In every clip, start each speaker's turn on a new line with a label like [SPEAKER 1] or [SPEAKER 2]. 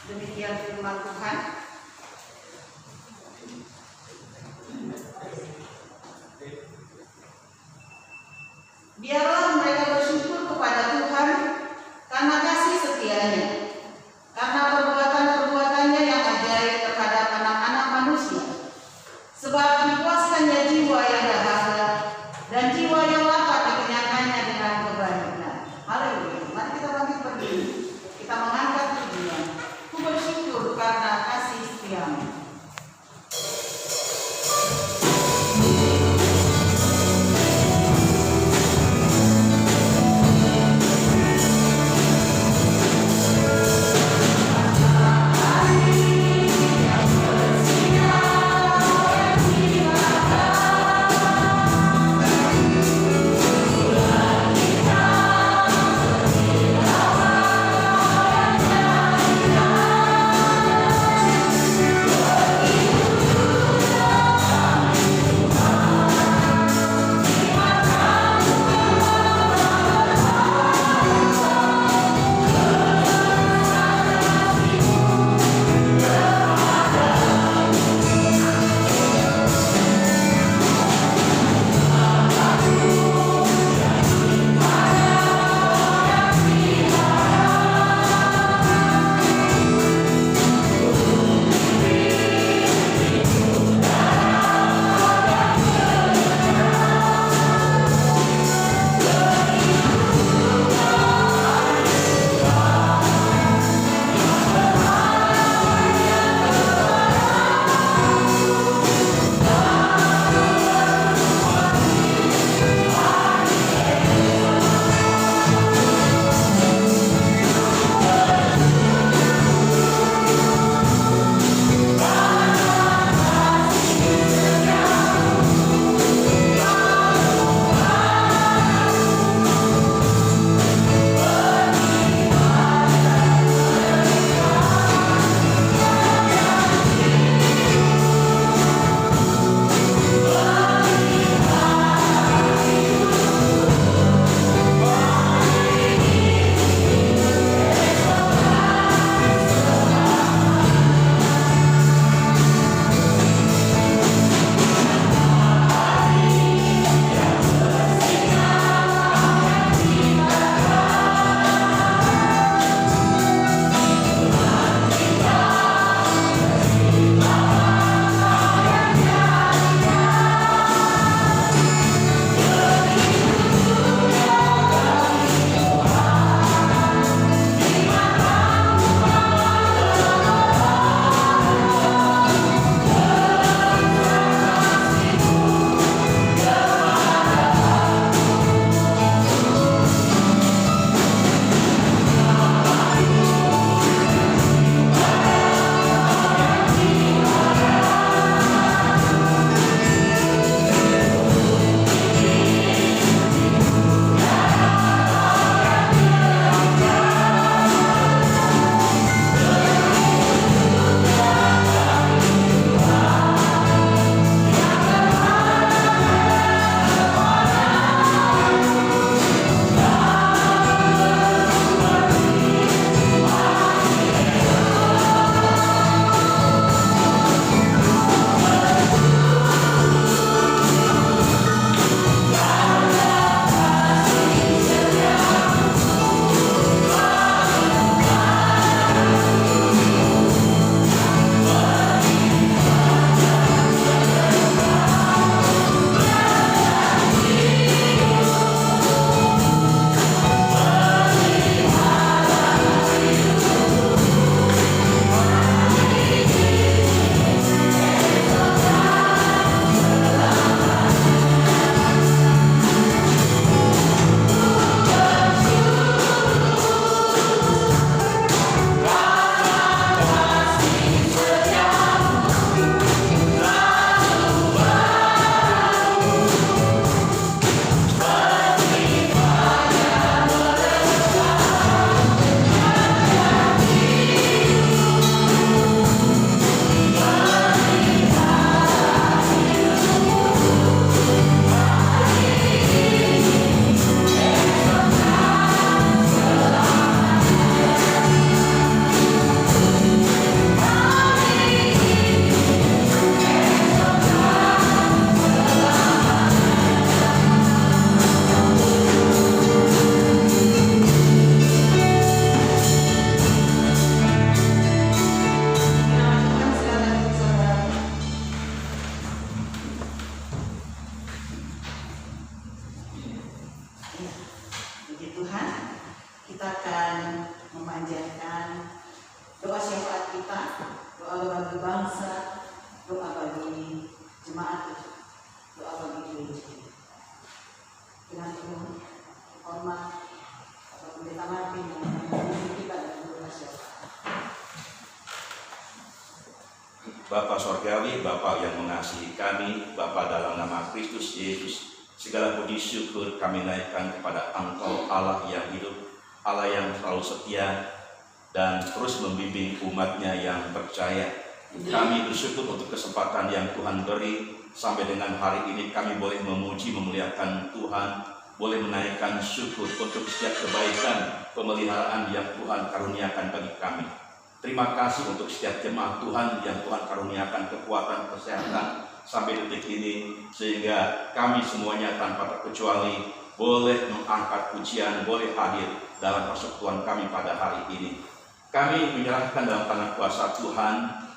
[SPEAKER 1] Demikian firman Tuhan. Biarlah mereka bersyukur kepada Tuhan karena kasih setianya, karena perbuatan-perbuatannya yang ajaib terhadap anak-anak manusia. Sebab dipuaskannya jiwa yang dahaga dan jiwa yang lapar dikenyangkannya dengan kebajikan. Haleluya. Mari kita bangkit berdiri. Kita mengangkat pujian. Ku bersyukur karena kasih setiamu. bagi bangsa, doa bagi jemaat, doa bagi gereja. Dengan penuh hormat Bapak Pendeta Martin yang memimpin kita dalam doa syafaat.
[SPEAKER 2] Bapa Sorgawi, Bapa yang mengasihi kami, Bapa dalam nama Kristus Yesus, segala puji syukur kami naikkan kepada Engkau, Allah yang hidup, Allah yang selalu setia dan terus membimbing umat-Nya yang percaya. Kami bersyukur untuk kesempatan yang Tuhan beri. Sampai dengan hari ini kami boleh memuji, memuliakan Tuhan, boleh menaikkan syukur untuk setiap kebaikan, pemeliharaan yang Tuhan karuniakan bagi kami. Terima kasih untuk setiap jemaat Tuhan yang Tuhan karuniakan kekuatan, kesehatan sampai detik ini, sehingga kami semuanya tanpa terkecuali boleh mengangkat pujian, boleh hadir dalam persekutuan kami pada hari ini. Kami menyerahkan dalam tangan kuasa Tuhan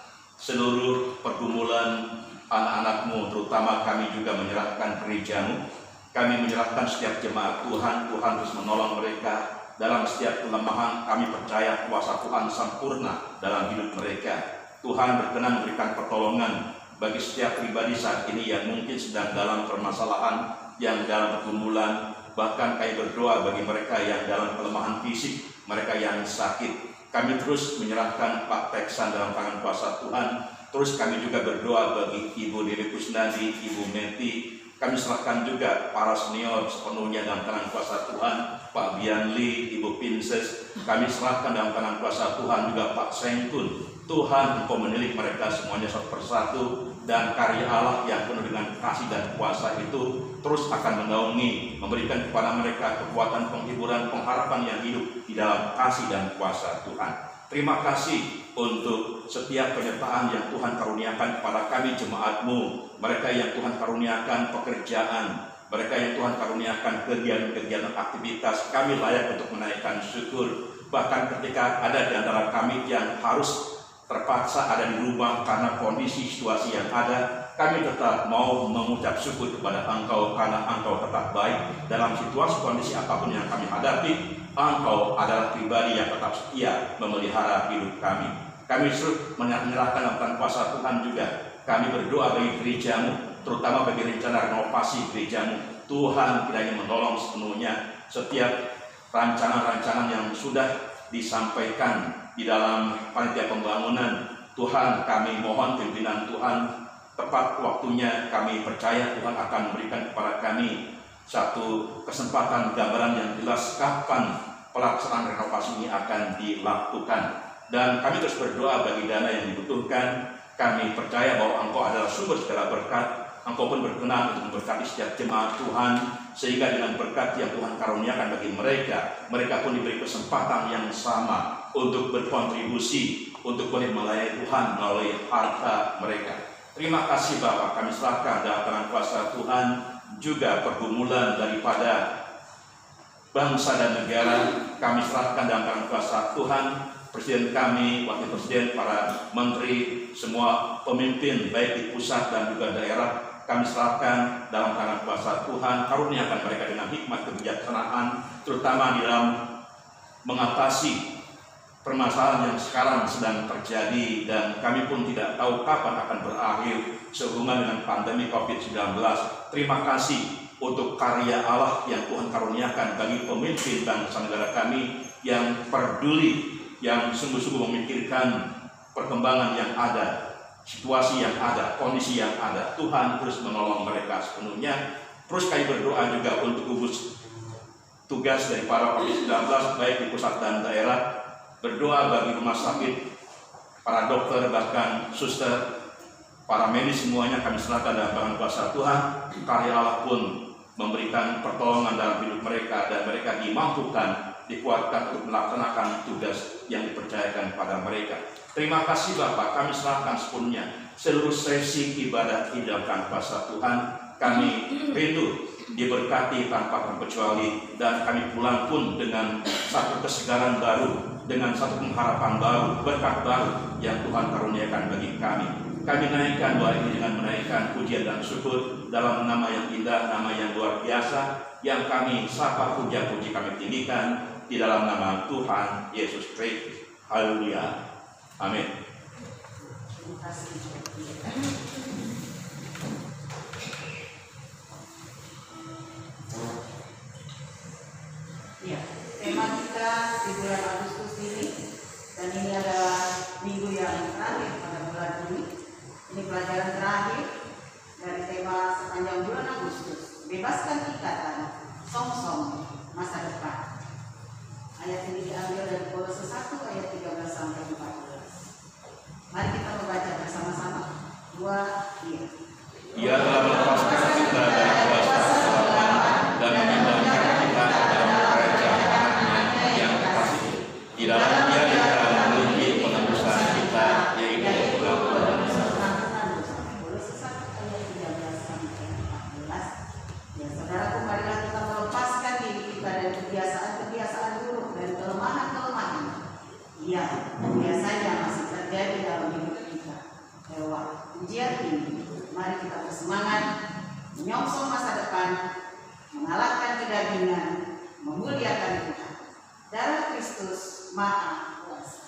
[SPEAKER 2] seluruh pergumulan anak-anak-Mu, terutama kami juga menyerahkan gereja-Mu. Kami menyerahkan setiap jemaat Tuhan, Tuhan terus menolong mereka. Dalam setiap kelemahan kami percaya kuasa Tuhan sempurna dalam hidup mereka. Tuhan berkenan memberikan pertolongan bagi setiap pribadi saat ini yang mungkin sedang dalam permasalahan, yang dalam pergumulan. Bahkan kami berdoa bagi mereka yang dalam kelemahan fisik, mereka yang sakit. Kami terus menyerahkan Pak Teksan dalam tangan kuasa Tuhan. Terus kami juga berdoa bagi Ibu Dewi Kusnadi, Ibu Meti. Kami serahkan juga para senior sepenuhnya dalam tangan kuasa Tuhan, Pak Bianli, Ibu Pinses. Kami serahkan dalam tangan kuasa Tuhan juga Pak Sengkun. Tuhan, Engkau menilik mereka semuanya satu persatu, dan karya Allah yang penuh dengan kasih dan kuasa itu terus akan menaungi, memberikan kepada mereka kekuatan, penghiburan, pengharapan yang hidup di dalam kasih dan kuasa Tuhan. Terima kasih untuk setiap penyertaan yang Tuhan karuniakan kepada kami jemaat-Mu, mereka yang Tuhan karuniakan pekerjaan, mereka yang Tuhan karuniakan kegiatan aktivitas. Kami layak untuk menaikkan syukur. Bahkan ketika ada di antara kami yang harus terpaksa ada di rumah karena kondisi situasi yang ada, kami tetap mau mengucap syukur kepada Engkau karena Engkau tetap baik dalam situasi kondisi apapun yang kami hadapi. Engkau adalah pribadi yang tetap setia memelihara hidup kami. Kami menyerahkan dalam kuasa Tuhan juga. Kami berdoa bagi gereja-Mu, terutama bagi rencana renovasi gereja-Mu. Tuhan kiranya menolong sepenuhnya setiap rancangan-rancangan yang sudah disampaikan di dalam panitia pembangunan. Tuhan, kami mohon pimpinan Tuhan, tepat waktunya kami percaya Tuhan akan memberikan kepada kami satu kesempatan gambaran yang jelas kapan pelaksanaan renovasi ini akan dilakukan. Dan kami terus berdoa bagi dana yang dibutuhkan. Kami percaya bahwa Engkau adalah sumber segala berkat. Engkau pun berkenan untuk memberkati setiap jemaat Tuhan, sehingga dengan berkat yang Tuhan karuniakan bagi mereka, mereka pun diberi kesempatan yang sama untuk berkontribusi, untuk boleh melayani Tuhan melalui harta mereka. Terima kasih Bapak, kami serahkan dalam tangan kuasa Tuhan juga pergumulan daripada bangsa dan negara. Kami serahkan dalam tangan kuasa Tuhan, Presiden kami, Wakil Presiden, para Menteri, semua pemimpin baik di pusat dan juga daerah. Kami serahkan dalam tangan kuasa Tuhan, karuniakan mereka dengan hikmat kebijaksanaan, terutama di dalam mengatasi permasalahan yang sekarang sedang terjadi, dan kami pun tidak tahu kapan akan berakhir sehubungan dengan pandemi COVID-19. Terima kasih untuk karya Allah yang Tuhan karuniakan bagi pemimpin bangsa negara kami yang peduli, yang sungguh-sungguh memikirkan perkembangan yang ada, situasi yang ada, kondisi yang ada. Tuhan terus menolong mereka sepenuhnya. Terus kami berdoa juga untuk gugus tugas dari para COVID-19 baik di pusat dan daerah. Berdoa bagi rumah sakit, para dokter, bahkan suster, para medis, semuanya kami serahkan dalam tangan kuasa Tuhan. Karya Allah pun memberikan pertolongan dalam hidup mereka, dan mereka dimampukan, dikuatkan untuk melaksanakan tugas yang dipercayakan kepada mereka. Terima kasih Bapak, kami serahkan sepenuhnya seluruh sesi ibadah di dalam kuasa Tuhan. Kami rindu diberkati tanpa terkecuali, dan kami pulang pun dengan satu kesegaran baru, dengan satu pengharapan baru, berkat baru yang Tuhan karuniakan bagi kami. Kami naikkan doa ini dengan menaikkan pujian dan syukur dalam nama yang indah, nama yang luar biasa, yang kami sapa, puja-puji kami tinggikan di dalam nama Tuhan Yesus Kristus. Haleluya. Amin.
[SPEAKER 1] Ya, tema kita di bulan Agustus ini, dan ini adalah minggu yang terakhir pada bulan ini. Ini pelajaran terakhir dari tema sepanjang bulan Agustus. Bebaskan ikatan, song-song masa depan. Ayat ini diambil dari Kolose 1 ayat 13 sampai 14. Mari kita membaca bersama-sama. 2, iya.
[SPEAKER 2] Ia telah melepaskan kita dari kuasa kegelapan dan memindahkan kita ke dalam kerajaan anaknya yang terkasih. Di dalam Dia kita memiliki penebusan kita, yaitu pengampunan dosa.
[SPEAKER 1] Kolose 1 ayat 13 sampai 14. Ya, saudaraku, marilah kita melepaskan diri kita dari kebiasaan-kebiasaan buruk dan kelemahan-kelemahan yang biasanya masih terjadi dalam hidup kita. Lewat ujian ini, mari kita bersemangat menyongsong masa depan, mengalahkan kedagingan, memuliakan Tuhan. Darah Kristus Maha Kuasa.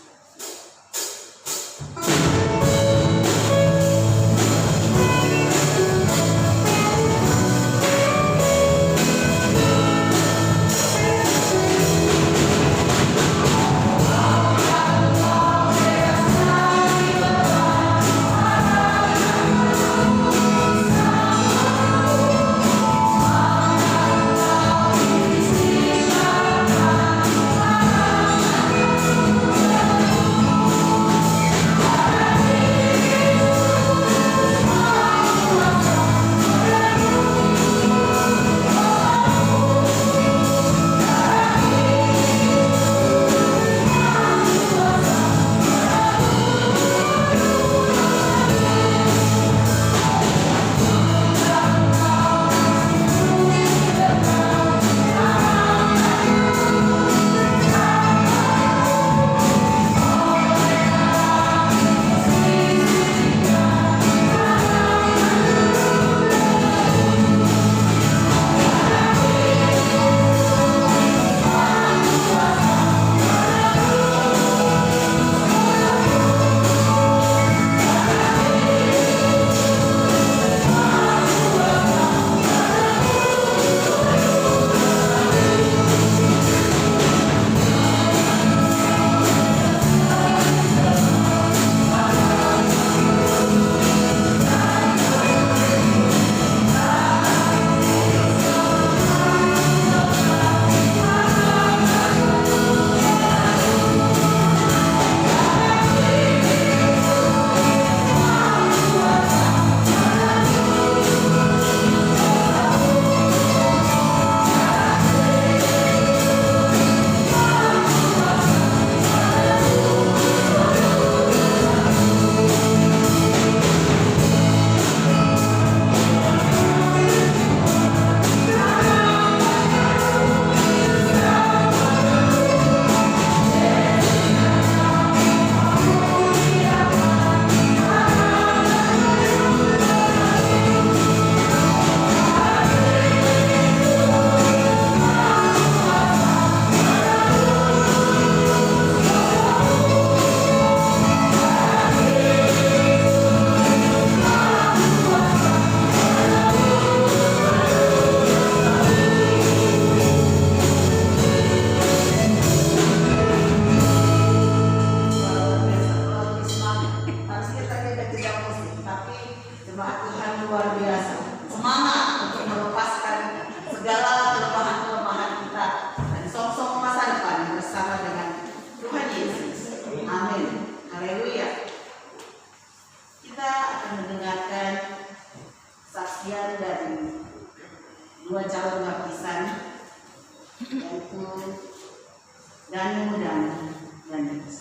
[SPEAKER 1] Danu dan Ganes.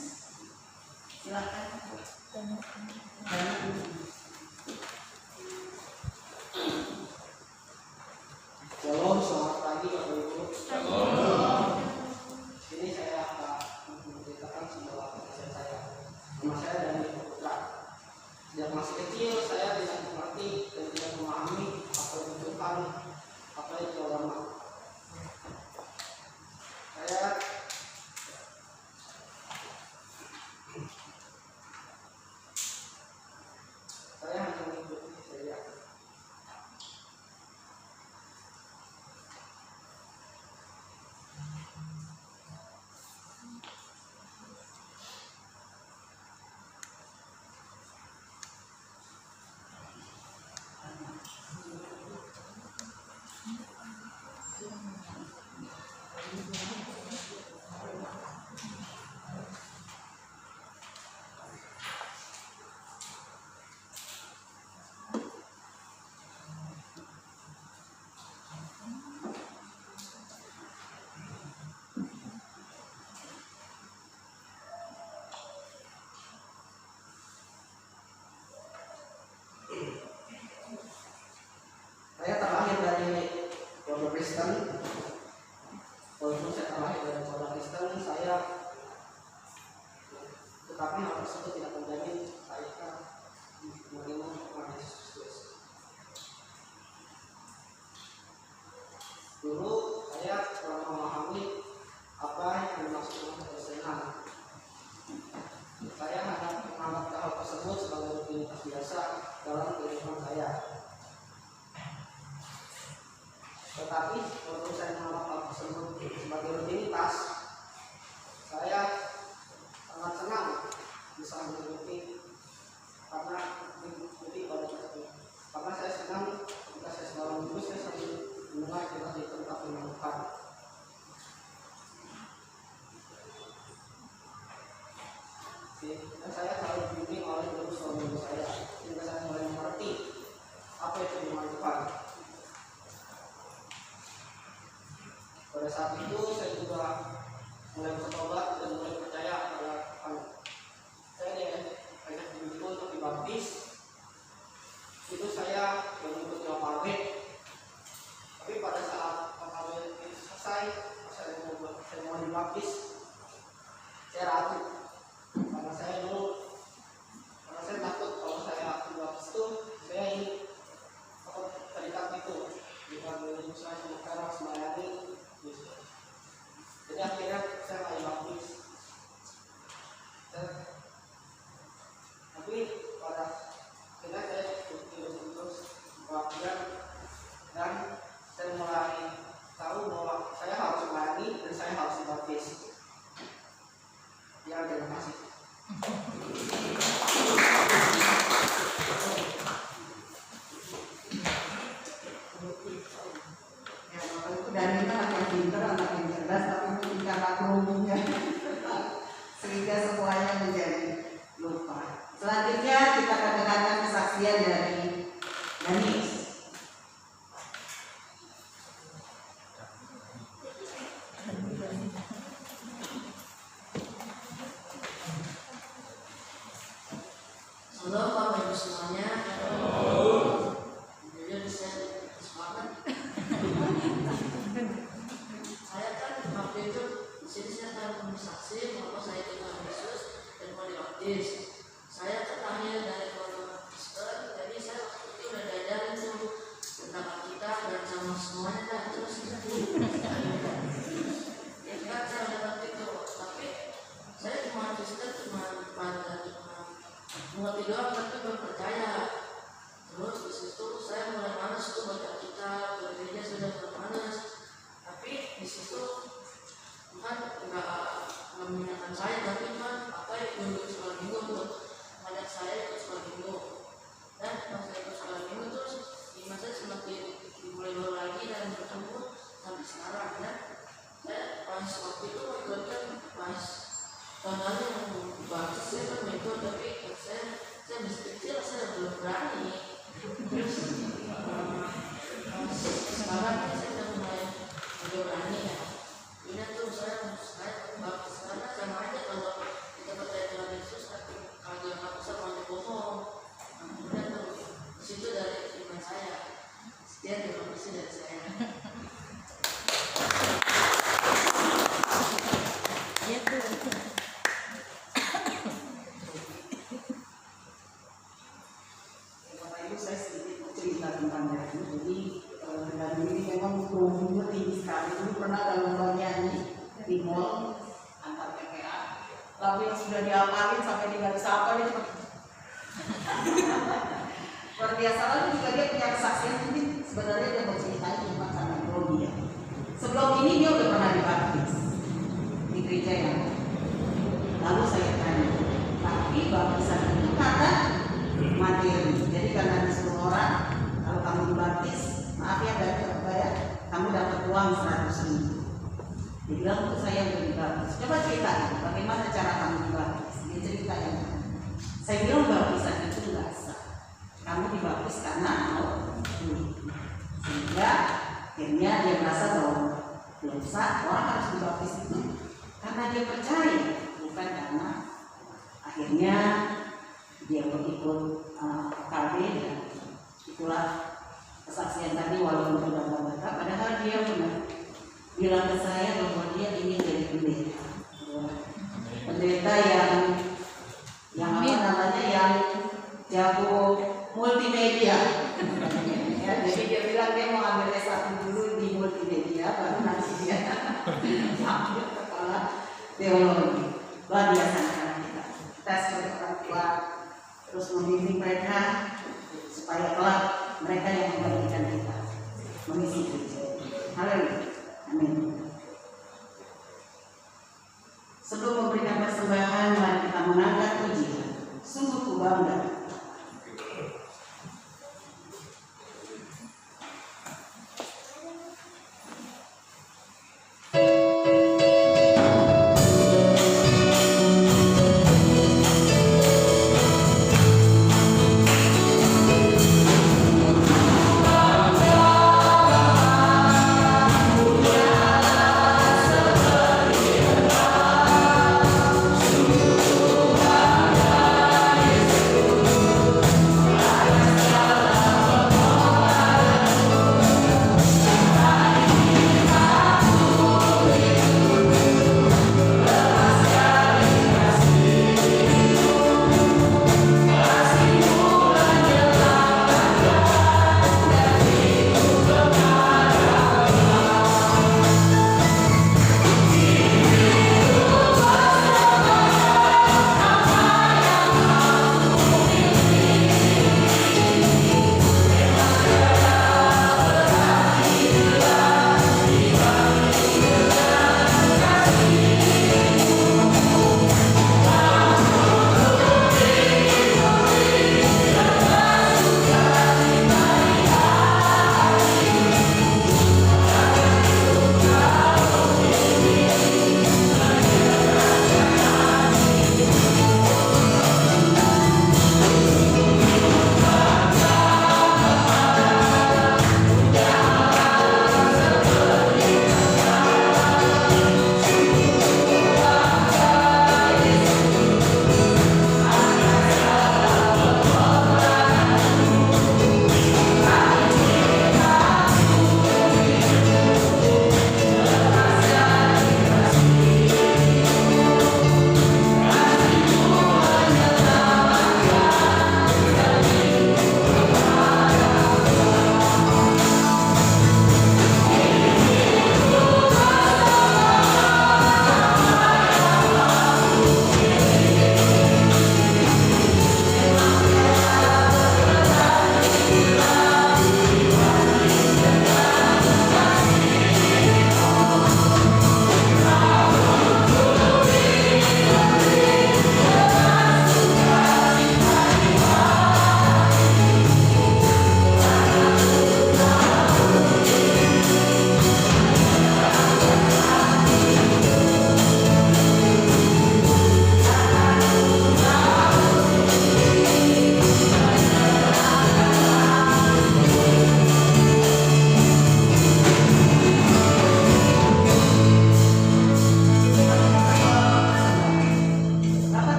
[SPEAKER 1] Silakan.
[SPEAKER 3] Shalom, selamat pagi Bapak Ibu.
[SPEAKER 2] Shalom.
[SPEAKER 3] Ini saya akan menceritakan sebuah kisah saya. Nama saya Dani Putra. Sejak masih kecil saya tidak mengerti dan tidak memahami apa itu Tuhan, apa itu agama. saya tidak menjamin saya akan menerima Tuhan Yesus Kristus. Dulu saya kurang memahami apa yang dimaksud dengan kekristenan. Saya hanya menganggap hal tersebut sebagai rutinitas biasa dalam kehidupan saya. Tetapi waktu saya menganggap hal tersebut sebagai rutinitas, saya sangat senang bisa mengikuti pada tersebut. Karena saya senang ketika saya sedang duduk, saya sambil mendengar cerita tentang firman Tuhan. Dan saya selalu dibimbing oleh guru suami saya sehingga saya mulai mengerti apa itu firman Tuhan. Pada saat itu saya juga mulai bertobat dan mulai percaya pada Tuhan. Saya diajak dibimbing untuk dibaptis. Itu saya mengikuti OKB. Tapi pada saat OKB itu selesai, saya mau dibaptis, saya ragu. Karena saya takut kalau saya dibaptis itu saya ingin terikat itu jika menjadi saya sementara semayani. Jadi akhirnya saya nggak dibaptis. Tapi pada akhirnya saya terus belajar dan saya mulai tahu bahwa saya harus semayani dan saya harus dibaptis. Ya, terima kasih.
[SPEAKER 1] Dan kita anak yang pintar, anak yang cerdas, tapi mungkin karena kerumunya sehingga semuanya menjadi lupa. Selanjutnya kita akan dengarkan kesaksian dari Danis.
[SPEAKER 4] Halo Bapak Ibu semuanya. Jujur saya semangat. Saya kan waktu itu di sini saya akan bersaksi bahwa saya Tuhan Yesus dan mau dibaptis. Saya terlahir dari keluarga Kristen, jadi saya waktu itu udah diajarin tuh tentang Alkitab dan sama semuanya kan. Terus ya kan saya udah ngerti tuh, tapi saya cuma Kristen cuma mengerti doang tapi belum percaya. Terus di situ saya mulai malas tuh baca Alkitab, gereja sudah mulai malas. Tapi di situ Tuhan nggak mengingatkan saya, tapi Tuhan apa yang ikut sekolah minggu untuk mengajak saya ikut sekolah minggu. Dan pas saya ikut sekolah minggu terus iman saya semakin dimulai baru lagi dan bertumbuh sampai sekarang. Dan saya pas waktu itu ikutkan pas tahun lalu yang baptis saya kan ikut, tapi saya masih kecil, saya belum berani. Terus sekarang saya udah mulai berani ya. Ini tuh saya baptis karena sama aja kalau kita percaya Tuhan Yesus tapi kagak bisa mau bohong. Kemudian tuh situ dari iman saya. Sekian terima kasih dari saya. Ya tuh.
[SPEAKER 1] Saya sedikit cerita tentang Dani. Jadi Dani ini memang tumbuhnya tinggi sekali. Dulu pernah dalam lomba nyanyi di mall antar PPA. Lagu yang sudah diapalin sampai dia nggak bisa apa dia cuma luar biasa. Lalu juga dia punya kesaksian. Mungkin sebenarnya dia mau ceritain cuma karena dia. Sebelum ini dia udah pernah dibaptis di gereja yang lalu saya tanya, tapi baptisan itu karena materi. Jadi karena disuruh orang, kalau kamu dibaptis, maaf ya bayar, kamu dapat uang 100.000. Dia bilang untuk saya udah dibaptis. Coba ceritain bagaimana cara kamu dibaptis. Dia ceritain. Saya bilang baptisan itu nggak sah. Kamu dibaptis karena mau duit. Sehingga akhirnya dia merasa bahwa belum sah, orang harus dibaptis itu karena dia percaya, bukan karena akhirnya dia mengikut KB dan itulah kesaksian tadi walaupun sudah membaca, padahal dia benar bilang ke saya bahwa dia ingin jadi pendeta yang namanya yang jago multimedia. Ya, jadi dia bilang dia mau ambil S1 dulu di multimedia, baru nanti dia ambil kepala teologi. Luar biasa anak kita. Kita sebagai orang tua terus membimbing mereka supaya kelak mereka yang membagikan kita mengisi gereja. Haleluya. Amin. Sebelum memberikan persembahan, mari kita mengangkat pujian. Sungguh ku bangga.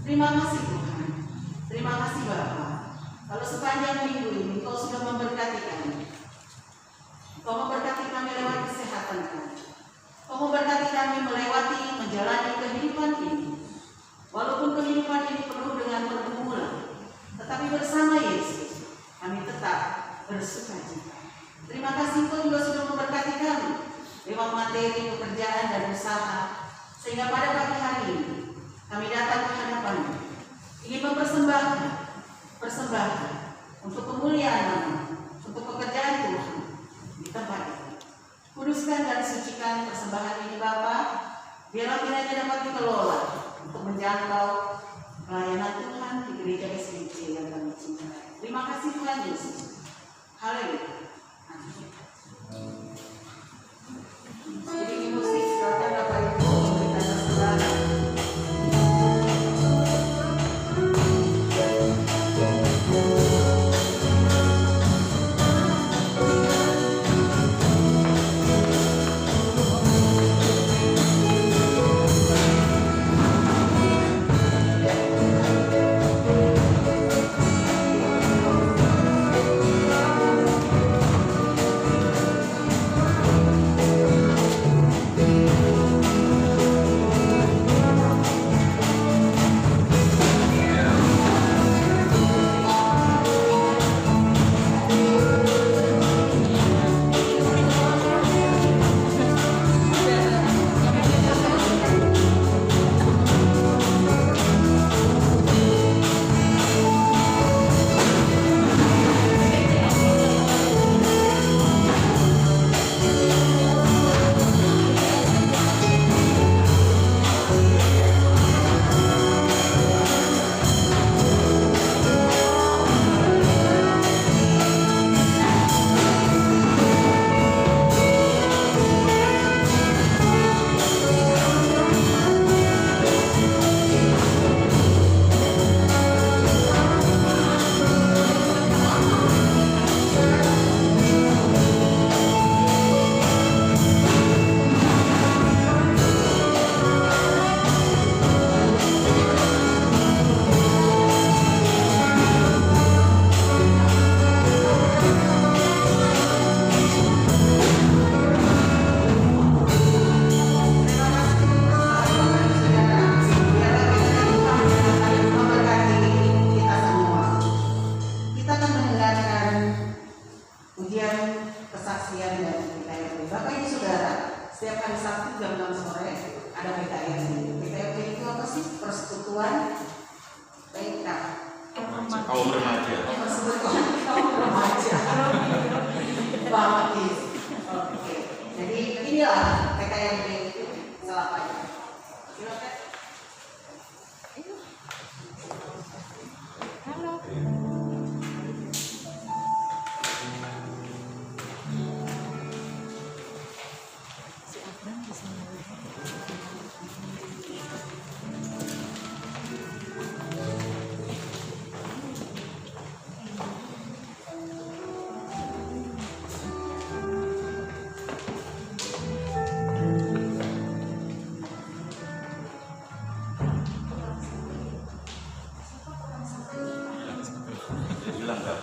[SPEAKER 1] Terima kasih Tuhan. Terima kasih Bapa. Kalau sepanjang minggu ini Engkau sudah memberkati kami. Engkau memberkati kami lewat kesehatan kami. Engkau memberkati kami melewati menjalani kehidupan ini. Walaupun kehidupan ini penuh dengan pergumulan, tetapi bersama Yesus kami tetap bersukacita. Terima kasih Engkau juga sudah memberkati kami lewat materi, pekerjaan, dan usaha, sehingga pada pagi hari ini kami datang ke hadapan-Mu, ingin mempersembahkan untuk kemuliaan Nama, untuk pekerjaan Tuhan di tempat ini. Kuduskan dan sucikan persembahan ini Bapa, biarlah kiranya dapat dikelola untuk menjangkau pelayanan Tuhan di gereja SBC yang kami cintai. Terima kasih Tuhan Yesus. Haleluya. Jadi musik silakan Bapak Ibu memberikan persembahan. jam 6 sore ada PKIP. PKIP itu apa sih? Persekutuan PK.
[SPEAKER 2] Kaum remaja.
[SPEAKER 1] Persekutuan kaum remaja. Baptis. Oke. Jadi inilah PKIP Selapanya. Silakan.
[SPEAKER 2] Bilang nggak?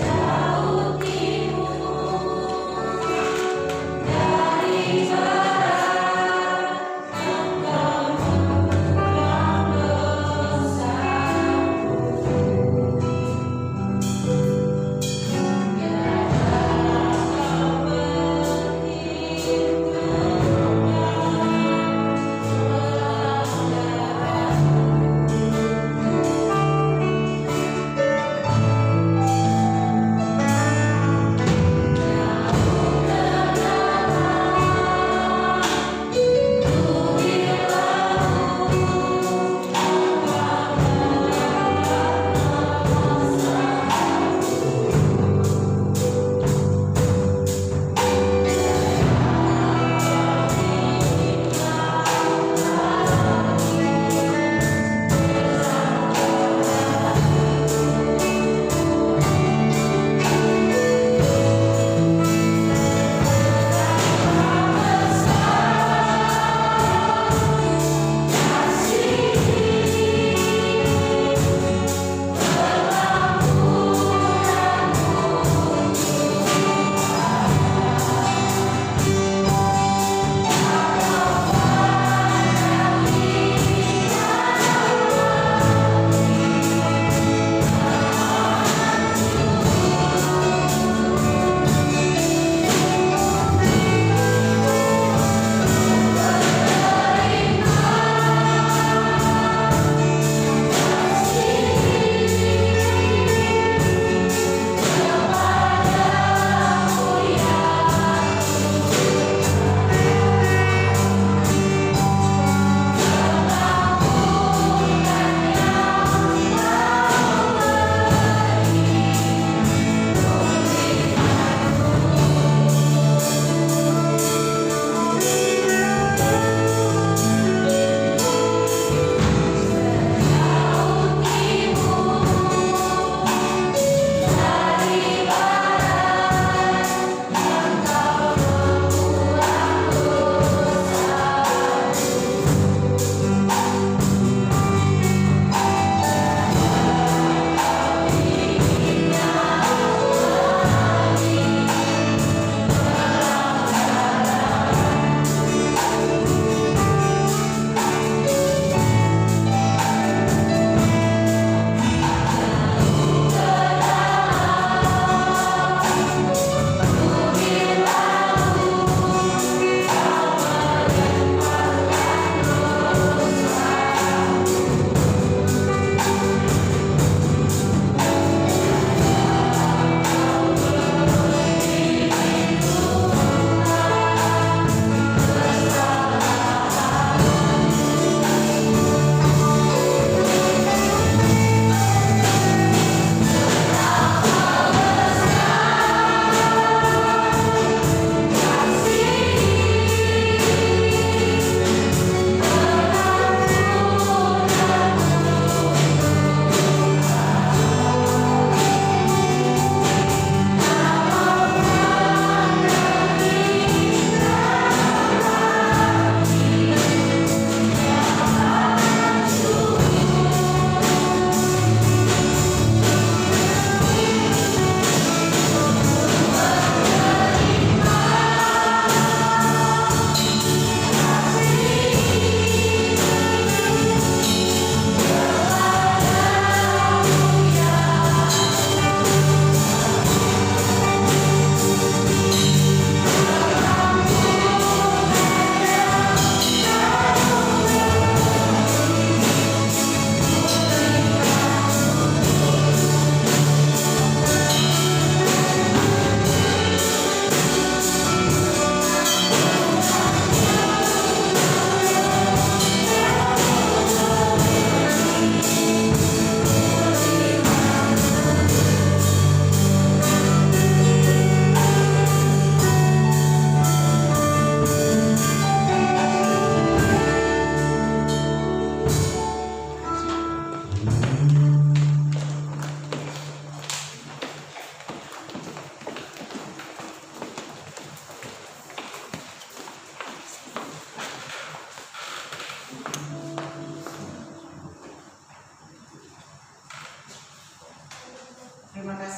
[SPEAKER 5] Jauh timur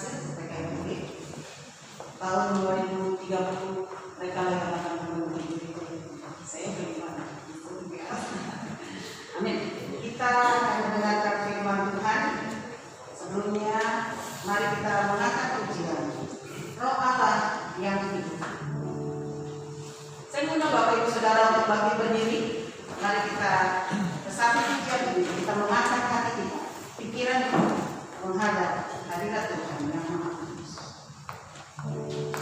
[SPEAKER 1] berhasil PKMB. Tahun 2030 mereka yang akan memenuhi itu. Saya bagaimana? Itu biasa. Amin. Kita akan mendengarkan firman Tuhan. Sebelumnya, mari kita mengangkat pujian. Roh Allah yang hidup. Saya mengundang Bapak Ibu Saudara untuk bangkit berdiri. Mari kita bersama pujian ini, kita mengangkat hati kita, pikiran kita menghadap hadirat Tuhan yang Maha Kudus.
[SPEAKER 5] Thank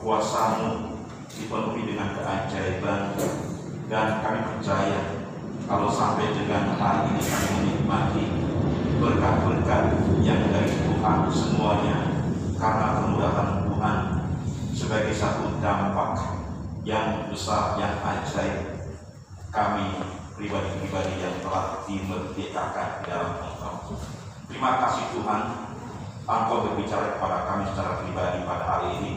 [SPEAKER 2] kuasa-Mu dipenuhi dengan keajaiban, dan kami percaya kalau sampai dengan hari ini kami menikmati berkat-berkat yang dari Tuhan semuanya karena kemurahan Tuhan sebagai satu dampak yang besar, yang ajaib, kami pribadi-pribadi yang telah dimerdekakan dalam Engkau. Terima kasih Tuhan, Engkau berbicara kepada kami secara pribadi pada hari ini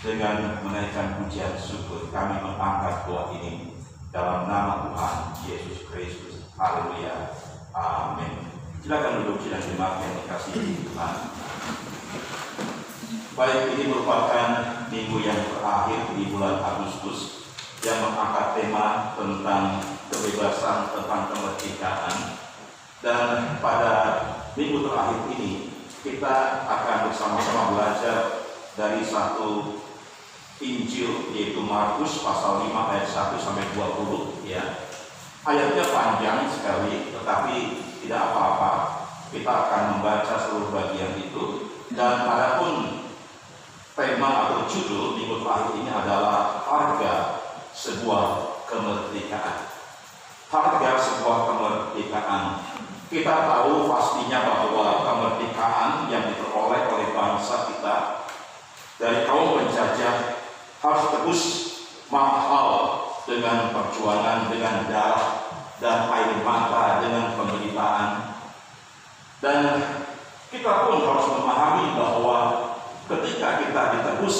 [SPEAKER 2] dengan menaikkan pujian syukur. Kami mengangkat doa ini dalam nama Tuhan Yesus Kristus. Haleluya. Amin. Silakan duduk sidang jemaat yang dikasihi Tuhan. Baik, ini merupakan minggu yang terakhir di bulan Agustus yang mengangkat tema tentang kebebasan, tentang kemerdekaan. Dan pada minggu terakhir ini kita akan bersama-sama belajar dari satu Injil, yaitu Markus pasal 5 ayat 1 sampai 20 ya. Ayatnya panjang sekali, tetapi tidak apa-apa. Kita akan membaca seluruh bagian itu. Dan adapun tema atau judul minggu terakhir ini adalah harga sebuah kemerdekaan. Harga sebuah kemerdekaan. Kita tahu pastinya bahwa kemerdekaan yang diperoleh oleh bangsa kita dari kaum penjajah harus terus mahal dengan perjuangan, dengan darah dan air mata, dengan penderitaan. Dan kita pun harus memahami bahwa ketika kita ditebus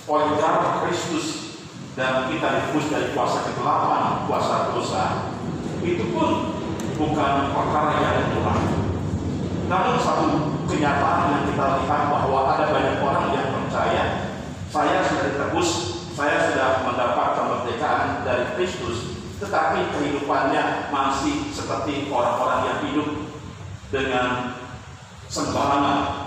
[SPEAKER 2] oleh darah Kristus dan kita ditebus dari kuasa kegelapan, kuasa dosa, itu pun bukan perkara yang murah. Namun satu kenyataan yang kita lihat bahwa ada banyak orang yang percaya saya sudah ditebus, saya sudah mendapat kemerdekaan dari Kristus, tetapi kehidupannya masih seperti orang-orang yang hidup dengan sembarangan,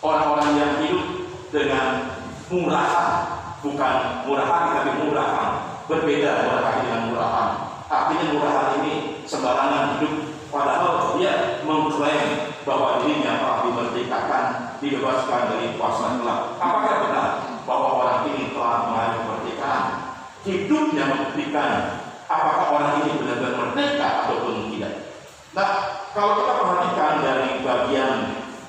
[SPEAKER 2] orang-orang yang hidup dengan murahan, bukan murahan tapi murahan, berbeda murahan dengan murahan. Artinya murahan ini sembarangan hidup, padahal dia mengklaim bahwa dirinya telah dimerdekakan, dibebaskan dari kuasa gelap. Apakah benar bahwa orang ini telah mengalami kemerdekaan? Hidupnya membuktikan apakah orang ini benar-benar merdeka ataupun tidak. Nah, kalau kita perhatikan dari bagian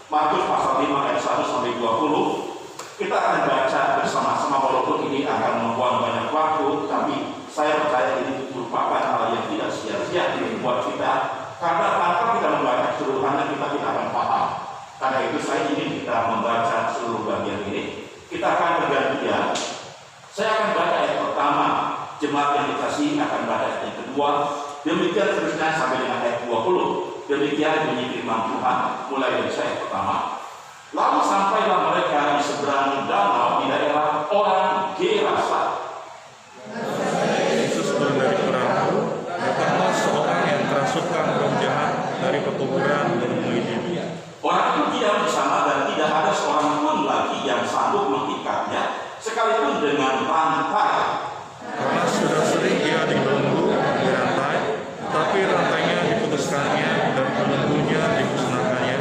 [SPEAKER 2] Markus pasal 5 ayat 1 sampai 20, kita akan baca bersama-sama, walaupun ini akan membuang banyak waktu, tapi saya percaya ini merupakan hal yang tidak sia-sia buat kita, karena tanpa kita membaca keseluruhannya kita tidak akan paham. Karena itu saya ingin kita membaca seluruh bagian ini. Kita akan bergantian. Saya akan baca ayat pertama, jemaat yang dikasihi akan baca ayat yang kedua, demikian terusnya sampai dengan ayat 20. Demikian bunyi firman Tuhan mulai dari ayat pertama. Lalu sampailah mereka di seberang danau di daerah orang Gerasa.
[SPEAKER 5] Yesus turun dari perahu, datanglah seorang yang kerasukan roh jahat dari pekuburan menemui dia.
[SPEAKER 2] Orang itu diam di sana dan tidak ada seorang pun lagi yang sanggup mengikatnya, sekalipun dengan rantai.
[SPEAKER 5] Karena sudah sering ia dibelenggu, dirantai, tetapi rantainya diputuskannya dan belenggunya dimusnahkannya,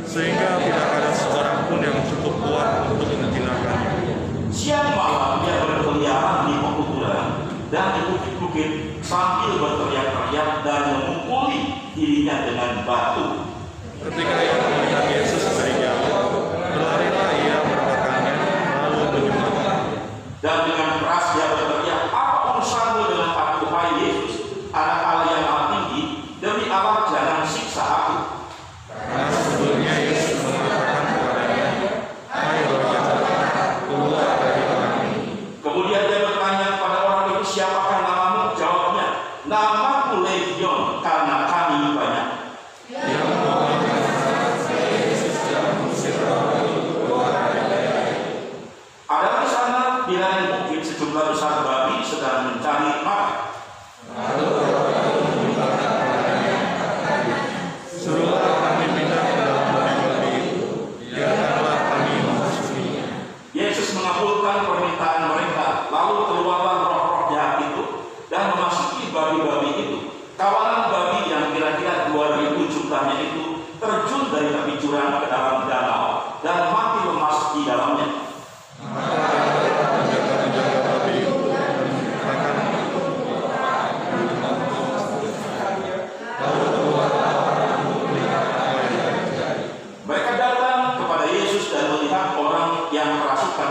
[SPEAKER 5] sehingga tidak ada seorang pun yang cukup kuat untuk menjinakkannya.
[SPEAKER 2] Siang malam dia berkeliaran di pekuburan dan di bukit-bukit sambil berteriak-teriak dan memukuli dirinya dengan batu.
[SPEAKER 5] Ketika ia melihat Yesus dari jauh, berlarilah ia merapatkannya, lalu menyembah.
[SPEAKER 2] Dan dengan keras dia berteriak, "Apa urusanmu dengan aku, hai Yesus, anak Allah yang maha tinggi? Demi Allah jangan siksa aku."
[SPEAKER 5] Karena sebelumnya Yesus mengatakan kepadanya, "Hai roh jahat, keluar dari orang ini."
[SPEAKER 2] Kemudian dia bertanya kepada orang itu, "Siapakah namamu?" Jawabnya, "Namaku Legion, karena kami banyak."
[SPEAKER 5] Dia memohon Yesus dalam musik roh itu keluar dari daerah itu.
[SPEAKER 2] Ada di sana di lereng bukit sejumlah besar babi sedang mencari makan.
[SPEAKER 5] Lalu roh itu memintakan kepadanya, "Suruhlah kami pindah ke dalam babi-babi itu, biarkanlah kami memasukinya."
[SPEAKER 2] Yesus mengabulkan permintaan mereka, lalu keluarlah roh-roh jahat itu dan memasuki babi-babi itu. Kawanan babi yang kira-kira 2000 jumlahnya itu terjun dari tepi jurang ke dalam danau dan mati lemas di dalamnya.
[SPEAKER 5] Maka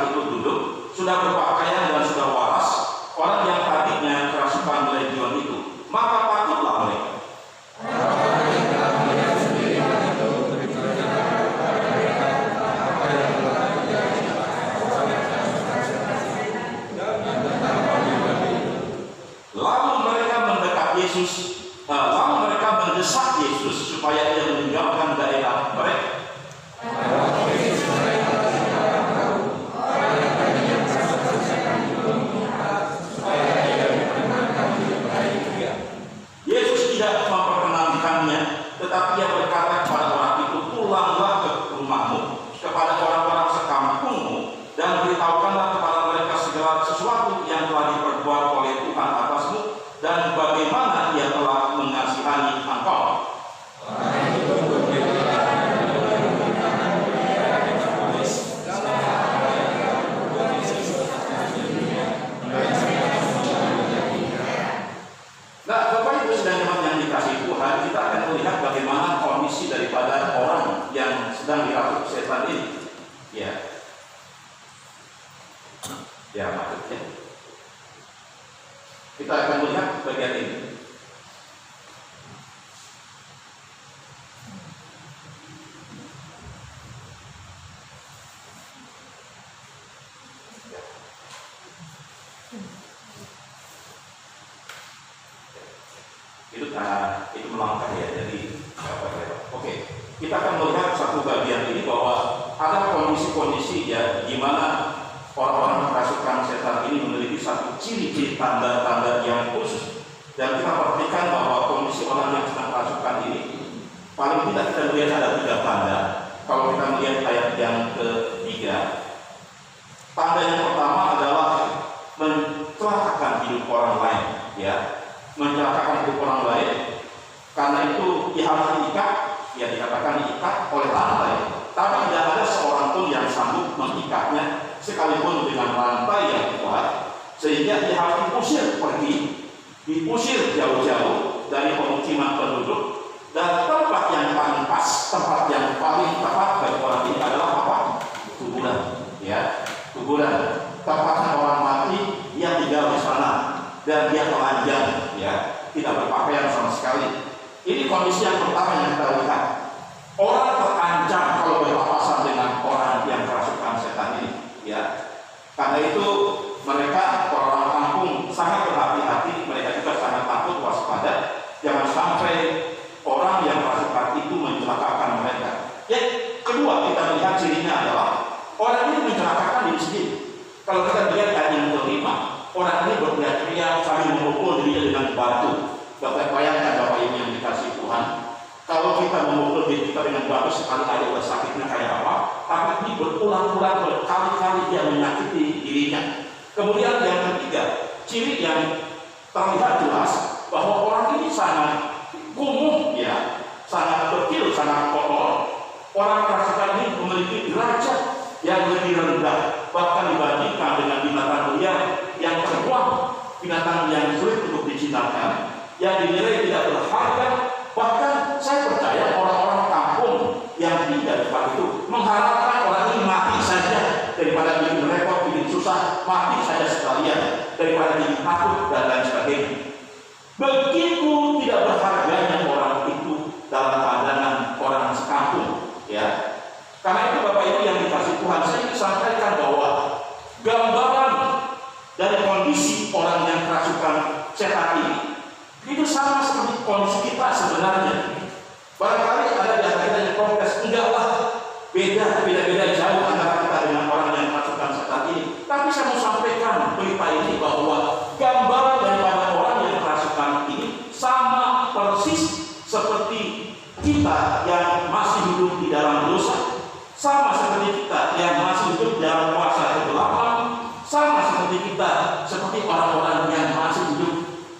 [SPEAKER 2] setan itu duduk, sudah berpakaian dan sudah waras, orang yang tadinya kerasukan legion itu, maka patutlah mereka. Lalu mereka mendekat Yesus, lalu mereka mendesak Yesus supaya ia meninggalkan daerah mereka. Yesus tidak memperkenankannya, tetapi ia berkata kepada orang itu, pulanglah ke rumahmu, kepada orang-orang sekampungmu, dan beritahukanlah kepada mereka segala sesuatu yang telah diperbuat oleh Tuhan atasmu, dan bagaimana ia telah mengasihani engkau. Nah, Bapak Ibu sedang yang dikasih Tuhan, kita akan melihat bagaimana kondisi daripada orang yang sedang dirasuki setan ini. Ya, maksudnya. Kita akan melihat bagian ini. Itu melangkah ya, jadi oke. Kita akan melihat satu bagian ini bahwa ada kondisi-kondisi ya di mana orang-orang kerasukan setan ini memiliki satu ciri-ciri tanda-tanda yang khusus, dan kita perhatikan bahwa kondisi orang yang sedang kerasukan ini paling tidak kita melihat ada 3 tanda. Kalau kita melihat ayat yang ketiga, tanda yang pertama adalah mencelakakan hidup orang lain, ya, mencelakakan hidup orang lain. Karena itu ia harus diikat, ya dikatakan diikat oleh rantai, tapi tidak ada seorang pun yang sanggup mengikatnya sekalipun dengan rantai yang kuat, sehingga dia harus diusir jauh-jauh dari pemukiman penduduk, dan tempat yang paling pas, tempat yang paling tepat bagi orang ini adalah apa? Kuburan, ya, kuburan, tempatnya orang mati yang tinggal di sana, dan dia telanjang, ya, tidak berpakaian sama sekali. Ini kondisi yang pertama yang kita lihat. Orang terancam kalau berpapasan dengan orang yang kerasukan setan ini, ya. Karena itu mereka orang kampung sangat berhati-hati, mereka juga sangat takut, waspada, jangan sampai orang yang kerasukan itu mencelakakan mereka. Yang kedua kita lihat cirinya adalah orang ini mencelakakan diri sendiri. Kalau kita lihat ayat yang kelima, orang ini berteriak-teriak saling memukul dirinya dengan batu. Bapak bayangkan Bapak ini yang dikasih Tuhan, kalau kita memukul diri kita dengan batu sekali ada sakitnya kayak apa, tapi ini berulang-ulang berkali-kali dia menyakiti dirinya. Kemudian yang ketiga, ciri yang terlihat jelas bahwa orang ini sangat kumuh, ya, sangat kecil, sangat kotor. Orang kerasukan ini memiliki derajat yang lebih rendah, bahkan dibandingkan dengan binatang liar yang terbuang, binatang yang sulit untuk dijinakan, yang dinilai tidak berharga. Bahkan saya percaya orang-orang kampung yang tinggal di tempat itu mengharapkan orang ini mati saja daripada bikin repot, bikin susah, mati saja sekalian daripada bikin takut dan lain sebagainya. Begitu tidak berharganya orang itu dalam pandangan orang sekampung, ya. Karena itu Bapak Ibu yang dikasih Tuhan, saya ingin sampaikan bahwa gambaran dari kondisi orang yang kerasukan setan ini itu sama seperti kondisi kita sebenarnya. Barangkali ada di antara yang protes, enggaklah, beda jauh antara kita dengan orang yang kerasukan setan ini. Tapi saya mau sampaikan berita ini bahwa gambaran daripada orang yang kerasukan ini sama persis seperti kita yang masih hidup di dalam dosa, sama seperti kita yang masih hidup dalam kuasa kegelapan, sama seperti kita, seperti orang-orang yang masih hidup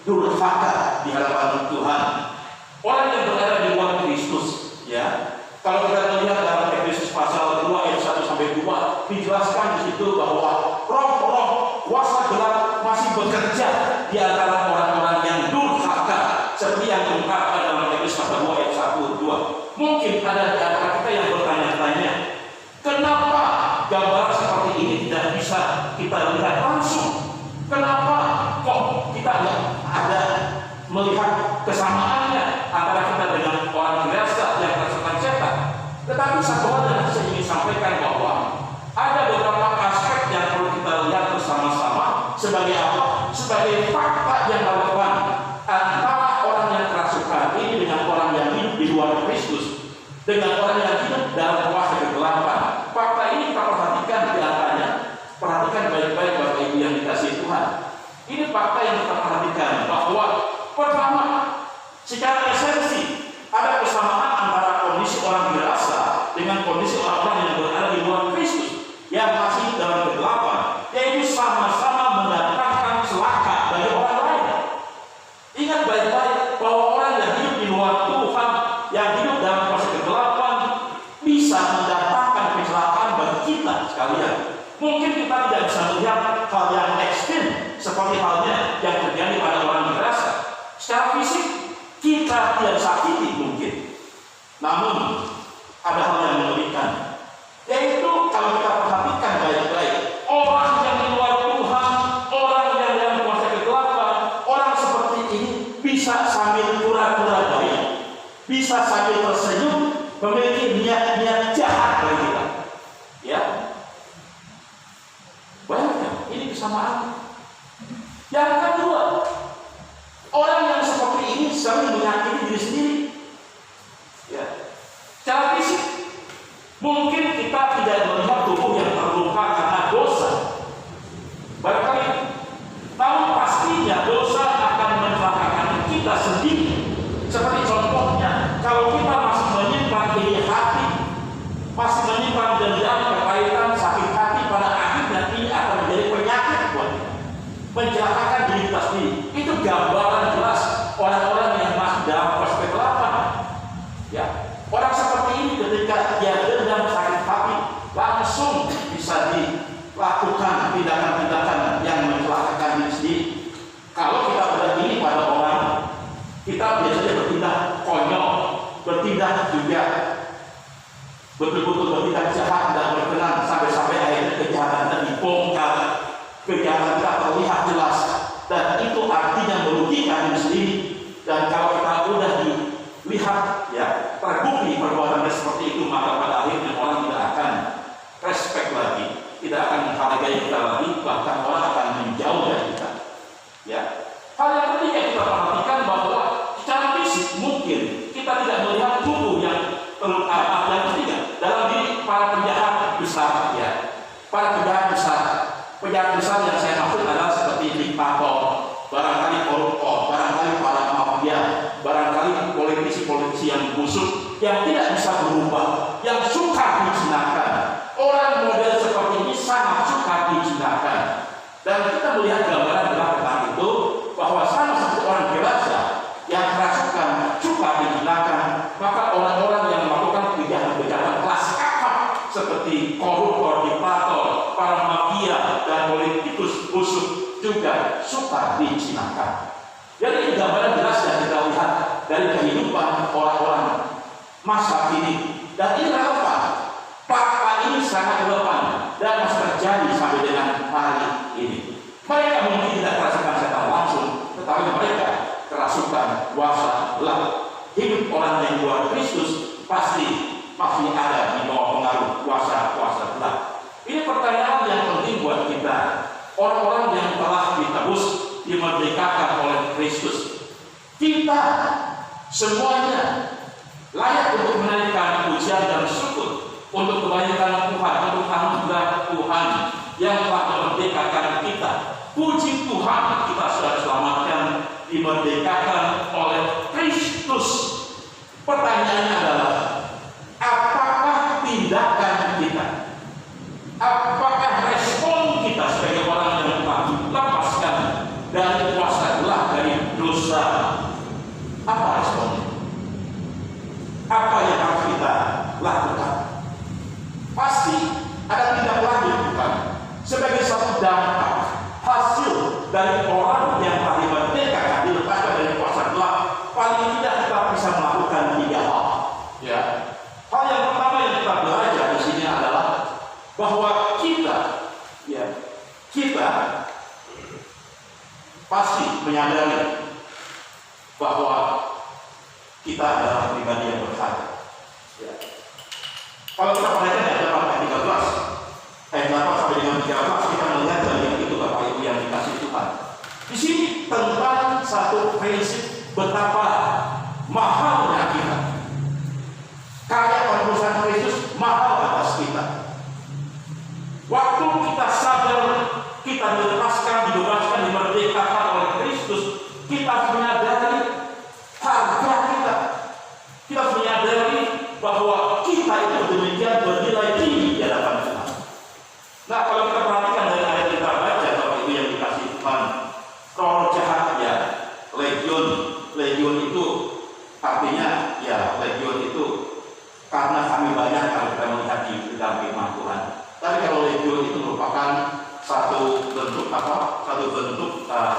[SPEAKER 2] durhaka di hadapan Tuhan. Orang yang berada di luar Kristus, ya. Kalau kita melihat dalam Efesus pasal 2 ayat 1 sampai 2 dijelaskan di situ bahwa roh-roh kuasa gelap masih bekerja di antara orang-orang yang durhaka, seperti yang diungkapkan dalam Efesus pasal 2 ayat 1 2. Mungkin ada di antara kita yang bertanya-tanya, kenapa gambar seperti ini tidak bisa bisa kita lihat langsung. Kenapa kok kita nggak ada melihat kesamaannya antara kita dengan orang biasa yang terserang setan? Tetapi satu hal yang saya ingin sampaikan bahwa ada beberapa aspek yang perlu kita lihat bersama-sama. Sebagai apa? Sebagai fakta yang relevan antara orang yang kerasukan ini dengan orang yang hidup di luar Kristus, dengan orang yang hidup dalam kuasa kegelapan. Fakta ini kita perhatikan di antaranya. Perhatikan baik-baik Bapak Ibu yang dikasihi Tuhan. Ini fakta yang kita perhatikan bahwa pertama, secara esensi ada kesamaan antara kondisi orang dewasa dengan kondisi orang-orang yang berada di luar Kristus yang masih dalam kegelapan, yaitu sama-sama mendatangkan celaka bagi orang lain. Ingat baik-baik bahwa orang yang hidup di luar Tuhan, yang hidup dalam proses kegelapan, bisa mendatangkan kecelakaan bagi kita sekalian. Mungkin kita tidak bisa melihat hal yang ekstrim seperti halnya yang terjadi pada orang dewasa. Secara fisik kita tidak sakiti mungkin, namun ada hal yang mengerikan, yaitu kalau kita perhatikan baik-baik, orang yang di luar Tuhan, orang yang dalam kuasa kegelapan, orang seperti ini bisa sambil pura-pura baik, bisa sambil tersenyum, memiliki niat-niat jahat bagi kita. Ya, bayangkan ini kesamaan. Yang kedua, orang yang seperti ini sering menyakiti diri sendiri. Ya, secara fisik mungkin kita tidak melihat tubuh yang terluka karena dosa. Barangkali, namun pastinya dosa akan mencelakakan kita sendiri. Seperti contohnya, kalau kita masih menyimpan iri hati, masih menyimpan dendam, kepaitan, sakit hati, pada akhirnya ini akan menjadi penyakit buat kita, mencelakakan diri kita sendiri. Itu gambaran jelas orang-orang yang masih dalam proses kegelapan. Ya, orang seperti ini ketika dia dendam, sakit hati, langsung bisa dilakukan tindakan-tindakan yang mencelakakan diri sendiri. Kalau kita berdiri pada orang, kita biasanya bertindak konyol, bertindak juga betul-betul bertindak jahat dan berkenan, sampai-sampai akhirnya kejahatan kita dibongkar, kejahatan kita terlihat jelas, dan itu artinya merugikan diri sendiri. Dan kalau kita sudah dilihat, ya, terbukti perbuatannya seperti itu, maka pada akhirnya orang tidak akan respect lagi, tidak akan menghargai kita lagi, bahkan orang akan menjauh dari kita. Ya, hal yang ketiga kita perhatikan bahwa secara fisik mungkin kita tidak melihat tubuh yang yang ketiga dalam diri para penjahat besar, ya, para penjahat besar. Penjahat besar yang saya maksud adalah seperti diktator, barangkali koruptor, barangkali para mafia, barangkali politisi-politisi yang busuk, yang tidak bisa berubah, yang suka dijinakan. Orang model seperti ini sangat suka dijinakan. Dan kita melihat gambaran tentang itu, bahwa sama seperti orang dewasa yang kerasukan, suka dijinakan, maka orang-orang yang melakukan kejahatan-kejahatan kelas kakap seperti koruptor, diktator, para mafia, dan politikus busuk juga suka dijinakan. Jadi gambaran jelas yang kita lihat dari kehidupan orang-orang masa kini, dan ini relevan. Fakta ini sangat relevan dan masih terjadi sampai dengan hari ini. Mereka mungkin tidak kerasukan setan langsung, tetapi mereka kerasukan kuasa gelap. Hidup orang yang luar Kristus pasti masih ada di bawah pengaruh kuasa-kuasa gelap. Ini pertanyaan yang penting buat kita, orang-orang yang telah ditebus, dimerdekakan oleh Kristus. Kita semuanya layak untuk menaikkan pujian dan syukur untuk kebaikan Tuhan, untuk anugerah Tuhan yang telah memerdekakan kita. Puji Tuhan, kita sudah diselamatkan, dimerdekakan oleh Kristus. Pertanyaannya adalah, apakah tindakan kita, apakah respon kita sebagai orang yang telah dilepaskan dari kuasa gelap, dari dosa? Apa responnya? Apa yang harus kita lakukan? Pasti ada tindak lanjut, bukan? Sebagai satu dampak hasil dari orang yang telah dimerdekakan, dilepaskan dari kuasa gelap, paling tidak kita bisa melakukan 3 hal. Ya, hal yang pertama yang kita belajar di sini adalah bahwa kita, ya, kita pasti menyadari bahwa kita adalah pribadi yang berharga. Ya. Kalau kita perhatikan di ayat 13, ayat 8 sampai dengan 13, kita melihat bagian itu Bapak Ibu yang dikasih Tuhan. Di sini tentang satu prinsip betapa mahalnya kita. Karya penebusan Kristus mahal atas kita. Waktu kita sadar kita dilepaskan, dibebaskan, dimerdekakan oleh Kristus, kita menyadari harga kita. Kita menyadari bahwa kita itu demikian bernilai tinggi di hadapan Tuhan. Nah, kalau kita perhatikan dari ayat kita baca, Bapak Ibu yang dikasih Tuhan, roh jahat ya, legion itu artinya ya legion itu karena kami banyak kalau kita melihat di dalam firman Tuhan. Tapi kalau legion itu merupakan satu bentuk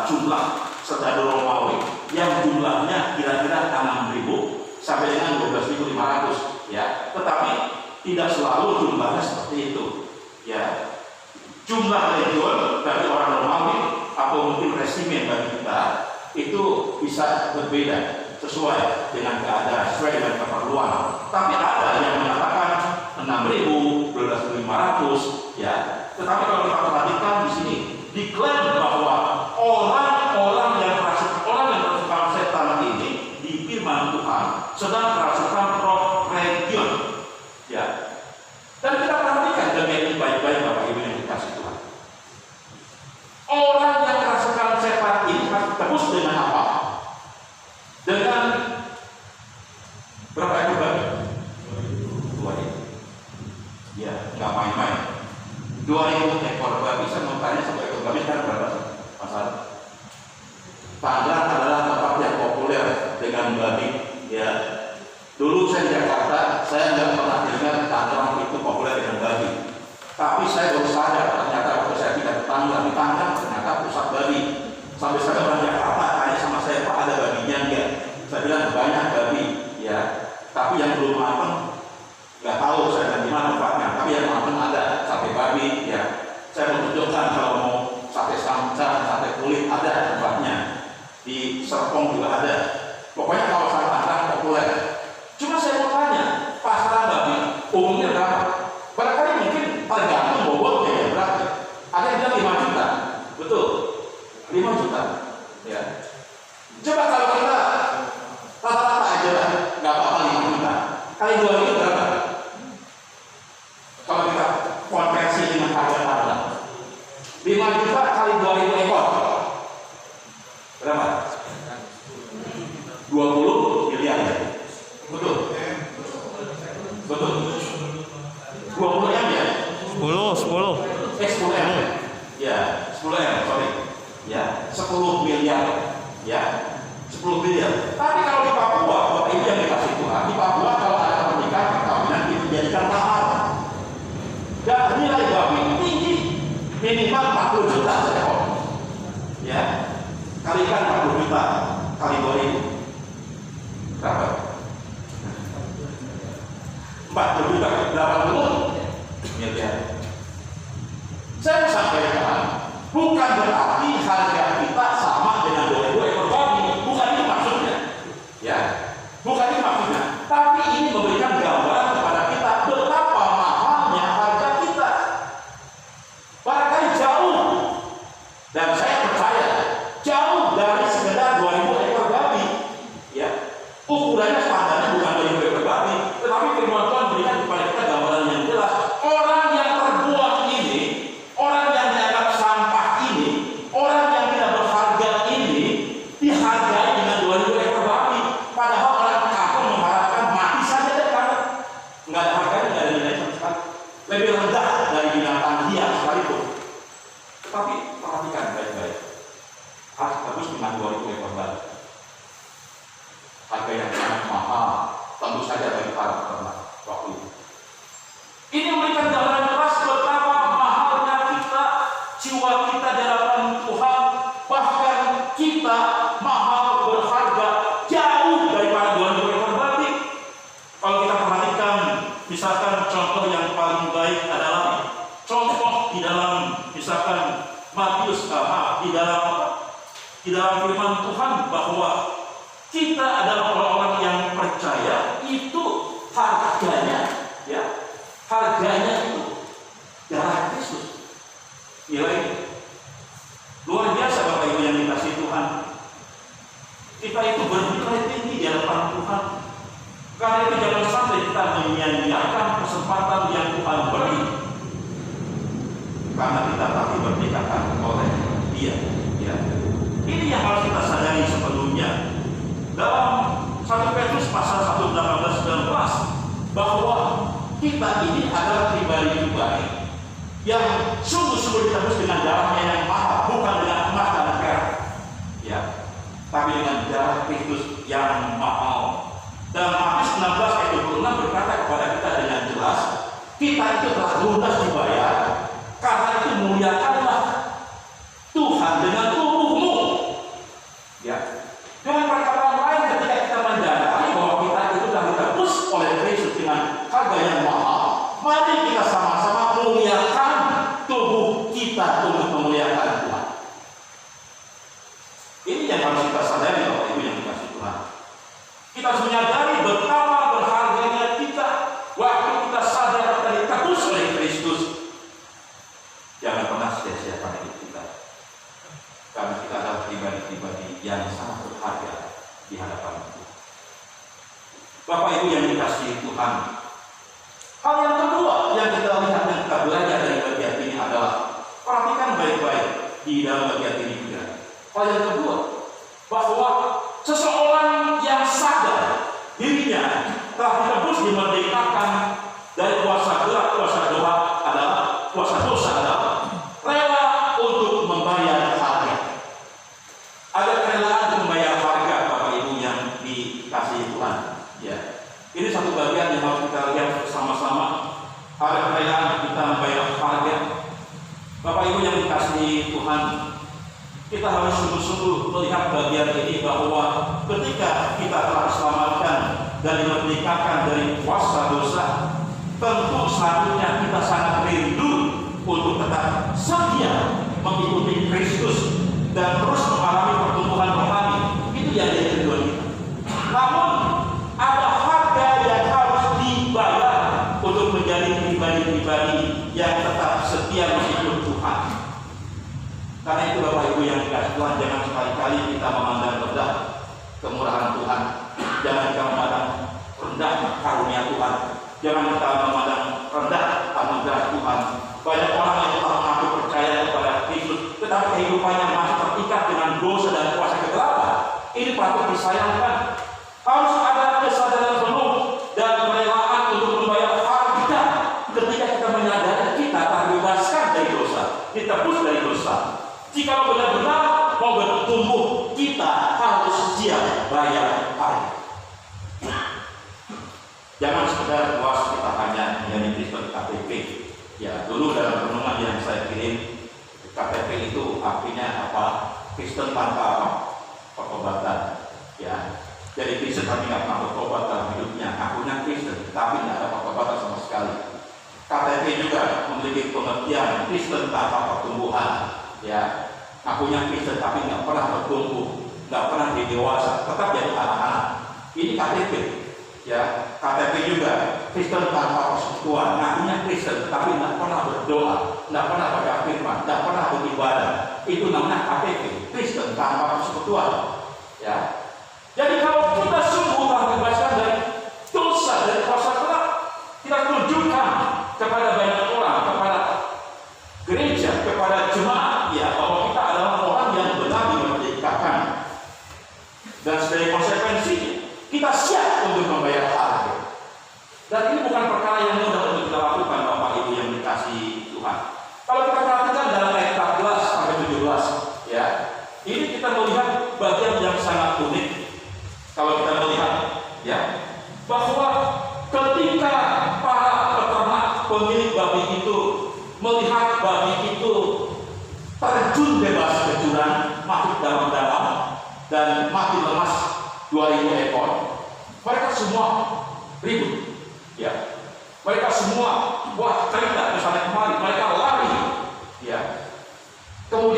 [SPEAKER 2] jumlah serdadu Romawi yang jumlahnya kira-kira 6.000 sampai dengan 12.500 ya. Tetapi tidak selalu jumlahnya seperti itu ya. Jumlah legion bagi orang Romawi atau mungkin resimen bagi kita itu bisa berbeda sesuai dengan keadaan, sesuai dengan keperluan. Tapi ada yang mengatakan 6.000, 12.500 ya. Tetapi kalau kita perhatikan di sini diklaim bahwa orang yang kerasukan setan ini di firman Tuhan sedang kerasukan roh legion ya. Dan kita perhatikan bagian ini baik-baik Bapak Ibu yang dikasih Tuhan. Orang yang kerasukan setan ini tebus dengan apa? Dengan berapa ekor babi? 2.000. Ya, nggak main-main. 2.000 ekor babi. Saya mau tanya satu ekor babi sekarang berapa sih? Masalah. Tangerang adalah tempat yang populer dengan babi. Ya. Dulu saya di Jakarta, saya nggak pernah dengar Tangerang itu populer dengan babi. Tapi saya baru sadar ternyata waktu saya pindah ke Tangerang, di Tangerang ternyata pusat babi. Sampai saya orang Jakarta tanya sama saya, Pak ada babinya enggak? Saya bilang banyak babi, ya. Tapi yang belum matang nggak tahu saya di mana tempatnya. Tapi yang matang ada sate babi, ya. Saya menunjukkan kalau mau sate sanca, sate kulit ada tempatnya. Di Serpong juga ada. Pokoknya kawasan Tangerang populer. Cuma saya mau tanya, pasaran babi umumnya berapa? Barangkali mungkin tergantung bobotnya ya berapa? Ada yang bilang 5 juta, betul? 5 juta, ya. Coba kalau kita rata-rata aja lah, nggak apa-apa 5 juta. Kali 2 itu berapa? Kalau kita konversi dengan harga tanah, 5 juta kali 2.000 ekor, berapa? 20 miliar, betul? Betul. 20 M ya?
[SPEAKER 5] 10.
[SPEAKER 2] 10 M. Ya, 10 M, sorry. Ya, 10 miliar. Ya, 10 miliar. Tapi kalau di Papua, Bapak Ibu yang dikasih Tuhan, di Papua kalau ada pernikahan perkawinan itu dijadikan mahal. Dan nilai babi tinggi, minimal 40 juta seekor. Ya, kalikan 40 juta kali 2.000. Berapa? 40 juta, 80 miliar. Saya sampaikan, bukan berarti harga kita sama dengan 2.000 ekor babi, bukan itu maksudnya, ya, bukan itu maksudnya. Tapi ini memberikan gambaran kepada kita betapa mahalnya harga kita. Barangkali jauh, dan saya percaya jauh dari sekedar 2.000 ekor babi, ya. Ukurannya standarnya bukan 2.000 ekor babi, tetapi firman Tuhan berikan kepada kita gambaran yang jelas. Orang yang terbuang ini, orang yang dianggap sampah ini, orang yang tidak berharga ini, dihargai dengan 2.000 ekor babi. Padahal orang kampung mengharapkan mati saja deh, karena nggak ada harganya, nggak ada nilai sama sekali. Lebih rendah dari binatang liar sekalipun. Tetapi perhatikan baik-baik. Harus bagus dengan 2.000 ekor babi. Harga yang sangat mahal, tentu saja bagi para peternak waktu itu. Ini memberikan gambaran jelas betapa mahalnya kita, jiwa kita di hadapan Tuhan, bahkan kita mahal berharga jauh daripada 2.000 ekor babi. Kalau kita perhatikan, misalkan contoh yang paling baik adalah contoh di dalam misalkan di dalam firman Tuhan bahwa kita adalah orang-orang yang percaya, itu harganya, ya, harganya itu darah Kristus. Nilai luar biasa Bapak Ibu yang dikasihi Tuhan. Kita itu bernilai tinggi di hadapan Tuhan. Karena itu jangan sampai kita menyia-nyiakan kesempatan yang Tuhan beri, karena kita tapi berdikatan oleh Dia. Ya. Ini yang harus kita sadari sepenuhnya. Dalam 1 Petrus pasal 1 18-19 bahwa kita ini adalah pribadi-pribadi yang sungguh-sungguh ditebus dengan darahnya yang mahal, bukan dengan emas dan perak, ya, tapi dengan darah Kristus yang mahal. Dan Matius 16 ayat 26 berkata kepada kita dengan jelas, kita itu telah lunas dibayar, karena itu muliakanlah Tuhan dengan tubuhmu. Ya. Dengan perkataan lain, ketika kita menyadari bahwa kita itu telah ditebus oleh Kristus dengan harga yang mahal, mari kita sama-sama muliakan tubuh kita untuk memuliakan Tuhan. Ini yang harus kita sadari Bapak Ibu yang dikasihi Tuhan. Kita harus menyadari betapa berharganya kita waktu kita sadar kita ditebus oleh Kristus. Jangan pernah sia-siakan hidup kita, karena kita adalah pribadi-pribadi yang sangat berharga di hadapan Tuhan. Bapak Ibu yang dikasihi Tuhan, hal yang kedua yang kita lihat dan kita belajar dari bagian ini adalah, perhatikan baik-baik di dalam bagian ini juga. Hal yang kedua, bahwa seseorang yang sadar dirinya telah ditebus, dimerdekakan dari kuasa gelap, kuasa dosa adalah rela untuk membayar harga. Ada kerelaan untuk membayar harga Bapak Ibu yang dikasihi Tuhan. Ya, ini satu bagian yang harus kita lihat bersama-sama. Ada kerelaan kita membayar harga. Bapak Ibu yang dikasihi Tuhan, kita harus sungguh-sungguh melihat bagian ini bahwa ketika kita telah diselamatkan dan dimerdekakan dari kuasa dosa, tentu selanjutnya kita sangat rindu untuk tetap setia mengikuti Kristus dan terus mengalami pertumbuhan rohani. Itu yang jadi tujuan kita. Namun ada harga yang harus dibayar untuk menjadi pribadi-pribadi yang tetap setia mengikuti Tuhan. Karena itu Bapak Ibu yang dikasihi Tuhan, jangan sekali-kali kita memandang rendah kemurahan Tuhan. Jangan kita memandang rendah karunia Tuhan. Jangan kita memandang rendah anugerah Tuhan. Banyak orang yang telah mengaku percaya kepada Kristus, tetapi kehidupannya masih terikat dengan dosa dan kuasa kegelapan. Ini patut disayangkan. Harus ada kesadaran penuh dan kerelaan untuk membayar harga ketika kita menyadari kita terbebaskan dari dosa, ditebus dari dosa. Jika benar-benar mau bertumbuh, kita harus siap bayar harga. Jangan sekedar puas kita hanya menjadi Kristen KTP. Ya, dulu dalam renungan yang saya kirim, KTP itu artinya apa? Kristen tanpa pertobatan. Ya, jadi Kristen tapi nggak pernah bertobat dalam hidupnya. Akunya Kristen tapi nggak ada pertobatan sama sekali. KTP juga memiliki pengertian Kristen tanpa pertumbuhan. Ya, akunya Kristen tapi nggak pernah bertumbuh, nggak pernah jadi dewasa, tetap jadi anak-anak. Ini KTP. Ya, KTP juga Kristen tanpa persekutuan. Ngakunya Kristen tapi nggak pernah berdoa, nggak pernah baca firman, nggak pernah beribadah. Itu namanya KTP, Kristen tanpa persekutuan. Ya, jadi kalau kita sungguh terbebaskan dari dosa, dari kuasa gelap, kita tunjukkan kepada banyak orang, kepada gereja, kepada jemaat, ya, bahwa kita adalah orang yang benar dimerdekakan. Dan sebagai konsekuensinya, kita siap untuk membayar harga. Dan ini bukan perkara yang mudah untuk kita lakukan Bapak Ibu yang dikasihi Tuhan. Kalau kita perhatikan dalam ayat 14 sampai 17, ya, ini kita melihat bagian yang sangat unik. Kalau kita melihat, ya, bahwa ketika para peternak pemilik babi itu melihat babi itu terjun bebas ke jurang, masuk dalam-dalam dan mati lemas 2000 ekor, mereka semua ribut, ya. Mereka semua cerita ke sana kemari, mereka lari, ya. Kemudian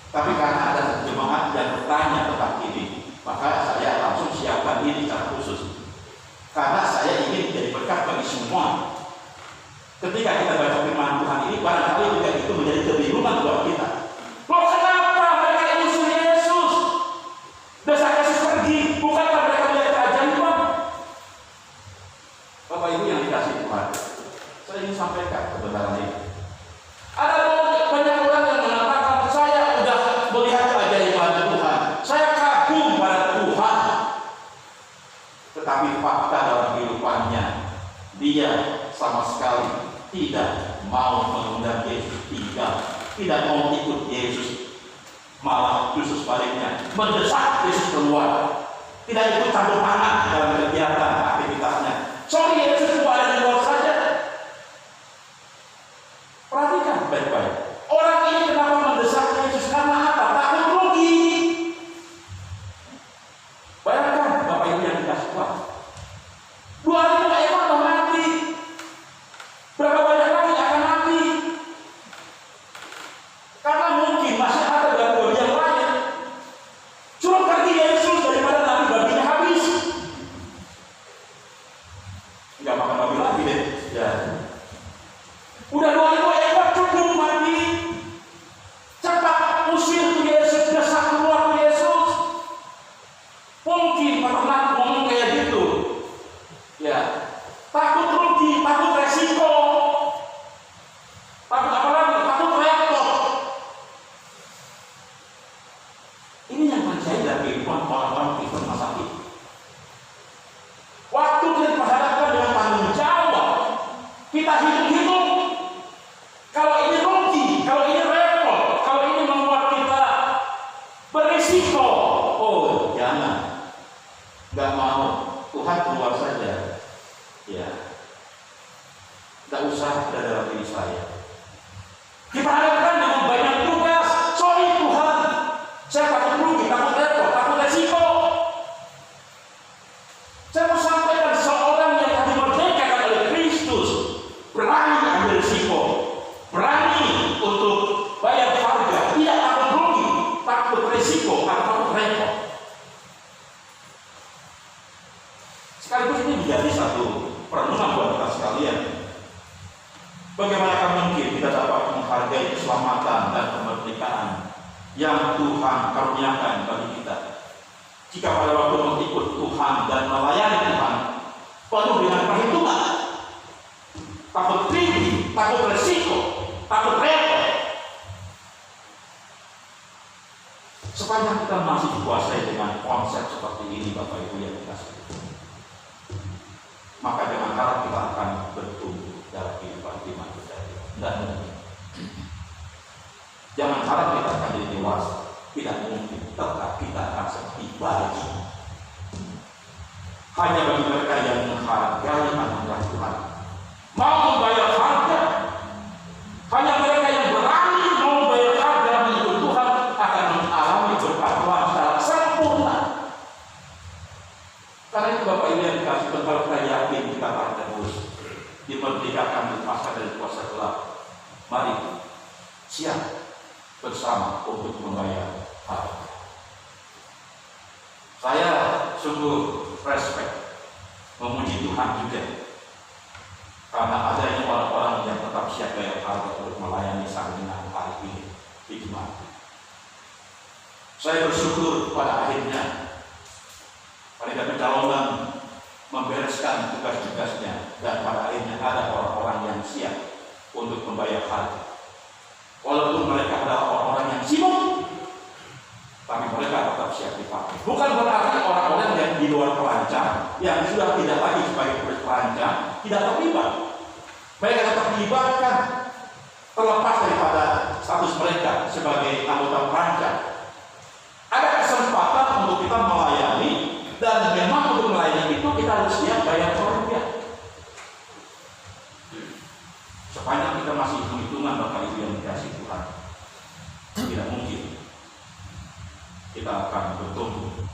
[SPEAKER 2] Tapi karena ada jemaat yang bertanya tentang ini, maka saya langsung siapkan ini secara khusus. Karena saya ingin menjadi berkat bagi semua. Ketika kita baca firman Tuhan ini, barangkali juga itu menjadi kebingungan buat kita. Loh, kenapa mereka musuh Yesus? Dasar Yesus pergi, bukankah mereka melihat keajaiban? Bapak Ibu yang dikasih Tuhan, saya ingin sampaikan kebenaran ini. Ada banyak orang yang mengatakan, saya sudah melihat keajaiban Tuhan, saya kagum pada Tuhan. Tetapi fakta dalam kehidupannya, dia sama sekali tidak mau mengundang Yesus tinggal, tidak mau ikut Yesus, malah justru sebaliknya mendesak Yesus keluar, tidak ikut campur tangan dalam kegiatan aktivitasnya. Sorry, Yesus cuma ada di luar saja. Perhatikan baik-baik. Orang ini kenapa mendesak Yesus? Karena apa? Takut rugi. Bayangkan Bapak Ibu yang dikasih Tuhan, 2.000 ekor sudah mati. Berapa banyak lagi akan mati? Karena mungkin masih ada gangguan yang lain. Suruh pergi Yesus daripada nanti babinya habis. Enggak makan babi lagi deh. Ya. Udah 2.000 ekor cukup mati. Cepat usir tuh Yesus, desak keluar tuh Yesus. Mungkin pernah ngomong kayak gitu. Ya. Takut rugi, takut resiko. Takut apa lagi? Takut repot. Ini yang terjadi dalam kehidupan orang-orang Kristen masa ini. Waktu kita dihadapkan dengan tanggung jawab, kita hitung-hitung. Kalau ini rugi, kalau ini repot, kalau ini membuat kita berisiko, oh jangan, nggak mau. Tuhan keluar saja. Ya, nggak usah ada dalam diri saya. Kita hadapkan dengan banyak tugas. Sorry Tuhan, saya takut rugi, takut repot, takut resiko. Saya mau sampaikan seorang yang tadi merdekakan oleh Kristus, berani ambil risiko, berani untuk bayar harga, tidak takut rugi, takut resiko, takut repot. Sekaligus ini menjadi satu perenungan buat kita sekalian. Bagaimana mungkin kita dapat menghargai keselamatan dan kemerdekaan yang Tuhan karuniakan bagi kita, jika pada waktu mengikut Tuhan dan melayani Tuhan penuh dengan perhitungan, takut tinggi, takut resiko, takut repot. Sepanjang kita masih dikuasai dengan konsep seperti ini, Bapak Ibu yang dikasihi, maka jangan harap kita akan bertumbuh dalam kehidupan iman kita. Tidak mungkin. Jangan harap kita akan jadi dewasa. Tidak mungkin. Tetap kita akan seperti bayi. Hanya bagi mereka yang menghargai anugerah Tuhan, mau membayar harga, hanya mereka yang berani mau membayar harga mengikut Tuhan akan mengalami berkat Tuhan secara sempurna. Karena itu Bapak Ibu yang dikasih, kalau kita yakin kita akan terus dimerdekakan di masa dari kuasa gelap, mari siap bersama untuk membayar harga. Saya sungguh respect, memuji Tuhan juga, karena adanya orang-orang yang tetap siap bayar harga untuk melayani Sang Jenderal hari ini di jemaat. Saya bersyukur pada akhirnya mereka pencalonan membereskan tugas-tugasnya, dan pada akhirnya ada orang-orang yang siap untuk membayar harga. Walaupun mereka adalah orang-orang yang sibuk, tapi mereka tetap siap dipakai. Bukan berarti orang-orang yang di luar perancang, yang sudah tidak lagi sebagai perancang, tidak terlibat. Mereka tetap dilibatkan, terlepas daripada status mereka sebagai anggota perancang. Ada kesempatan untuk kita melayani, dan memang untuk melayani itu kita harus siap bayar rupiah. Sepanjang kita masih hitung-hitungan Bapak Ibu yang dikasih Tuhan, tidak mungkin kita akan bertumbuh.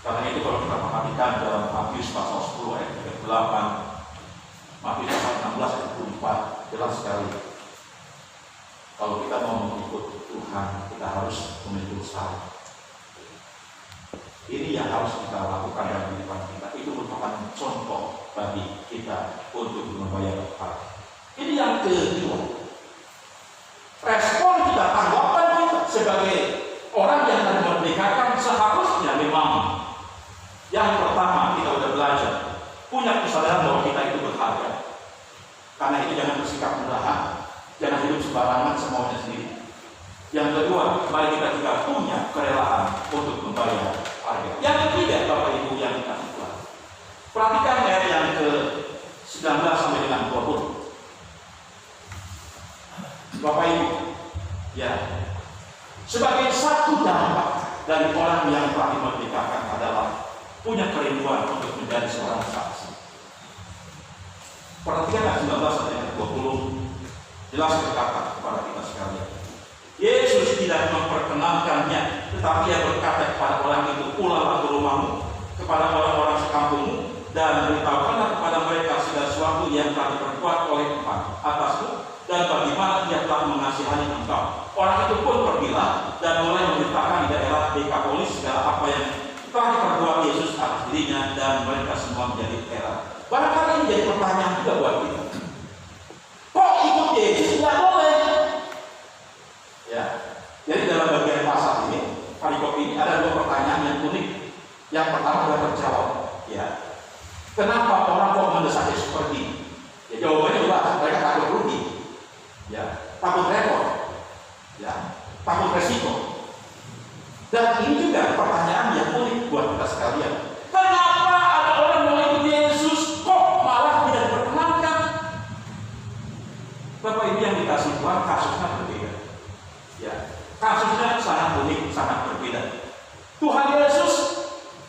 [SPEAKER 2] Karena itu kalau kita perhatikan dalam Matius pasal 10 ayat 38, Matius pasal 16 ayat 24, jelas sekali kalau kita mau mengikut Tuhan, Tuhan, kita harus memiliki usaha. Ini yang harus kita lakukan dalam kehidupan kita. Itu merupakan contoh bagi kita untuk membayar hak. Ini yang kedua. Respon kita, tanggapan kita sebagai orang yang akan memerdekakan seharusnya memang yang pertama kita sudah belajar punya kesadaran bahwa kita itu berharga. Karena itu jangan bersikap murahan, jangan hidup sembarangan semaunya sendiri. Yang kedua, mari kita juga punya kerelaan untuk membayar harga. Yang ketiga, Bapak Ibu yang dikasih Tuhan, perhatikan ayat yang ke-19 sampai dengan 20. Bapak Ibu, ya, sebagai satu dampak dari orang yang telah dimerdekakan adalah punya kerinduan untuk menjadi seorang saksi. Perhatikan ayat 19 sampai dengan 20, jelas berkata kepada kita sekalian. Yesus tidak memperkenankannya, tetapi ia berkata kepada orang itu, pulanglah ke rumahmu, kepada orang-orang sekampungmu, dan beritahukanlah kepada mereka segala sesuatu yang telah diperbuat oleh Tuhan atasmu, dan bagaimana ia telah mengasihani engkau. Orang itu pun pergilah dan mulai memberitakan di daerah Dekapolis segala apa yang telah diperbuat Yesus atas dirinya, dan mereka semua menjadi heran. Barangkali ini jadi pertanyaan juga buat kita. Kok ikut Yesus? Tidak boleh. Ya, jadi dalam bagian pasal ini, perikop ini ada dua pertanyaan yang unik. Yang pertama sudah terjawab. Ya, kenapa orang kok mendesak Yesus pergi? Ya, jawabannya jelas, mereka takut rugi. Ya, takut repot. Ya, takut resiko. Dan ini juga pertanyaan yang unik buat kita sekalian. Kenapa ada orang mau ikut Yesus kok malah tidak diperkenankan? Bapak Ibu yang dikasih Tuhan, kasusnya berbeda. Ya, kasusnya sangat unik, sangat berbeda. Tuhan Yesus,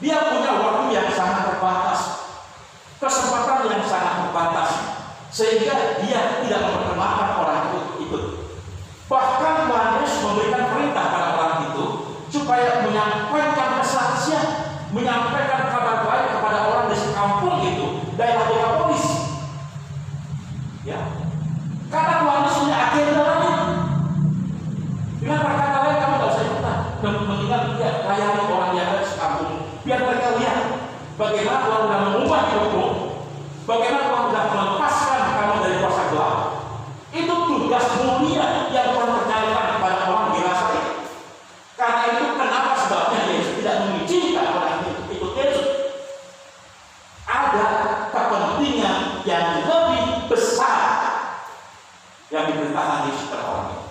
[SPEAKER 2] dia punya waktu yang sangat terbatas, kesempatan yang sangat terbatas, sehingga dia tidak memperkenalkan orang itu ikut. Bahkan Tuhan Yesus memberikan perintah pada orang itu supaya menyampaikan kesaksian, menyampaikan kabar baik kepada orang di sekampung itu, daerah Dekapolis. Ya, karena Tuhan Yesus punya agenda lain. Dengan perkata lain, kamu tidak usah ikutan dan mengingat dia layani orang yang ada di sekampung, biar mereka lihat bagaimana Tuhan sudah mengubah hidupmu, bagaimana Tuhan sudah melepaskan kamu dari kuasa gelap. Itu tugas mulia yang Tuhan percayakan kepada orang dewasa ini. Karena itu kenapa sebabnya Yesus tidak mengizinkan orang itu ikut Yesus. Ada kepentingan yang lebih besar yang diperintahkan Yesus kepada orang itu.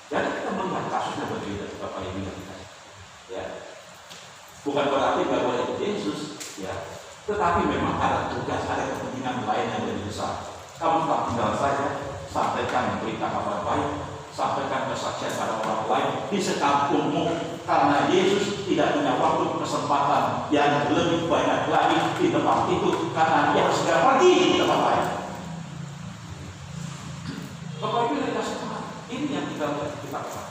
[SPEAKER 2] Jadi kita melihat kasusnya berbeda, Bapak Ibu yang dikasih. Ya, bukan berarti nggak boleh ikut Yesus, ya. Tetapi memang ada tugas, ada kepentingan lain yang lebih besar. Kamu tak tinggal saja, sampaikan berita kabar baik, sampaikan kesaksian pada orang lain di sekampungmu, karena Yesus tidak punya waktu kesempatan yang lebih banyak lagi di tempat itu, karena dia harus segera pergi di tempat lain. Bapak Ibu yang dikasih Tuhan, ini yang kita lakukan.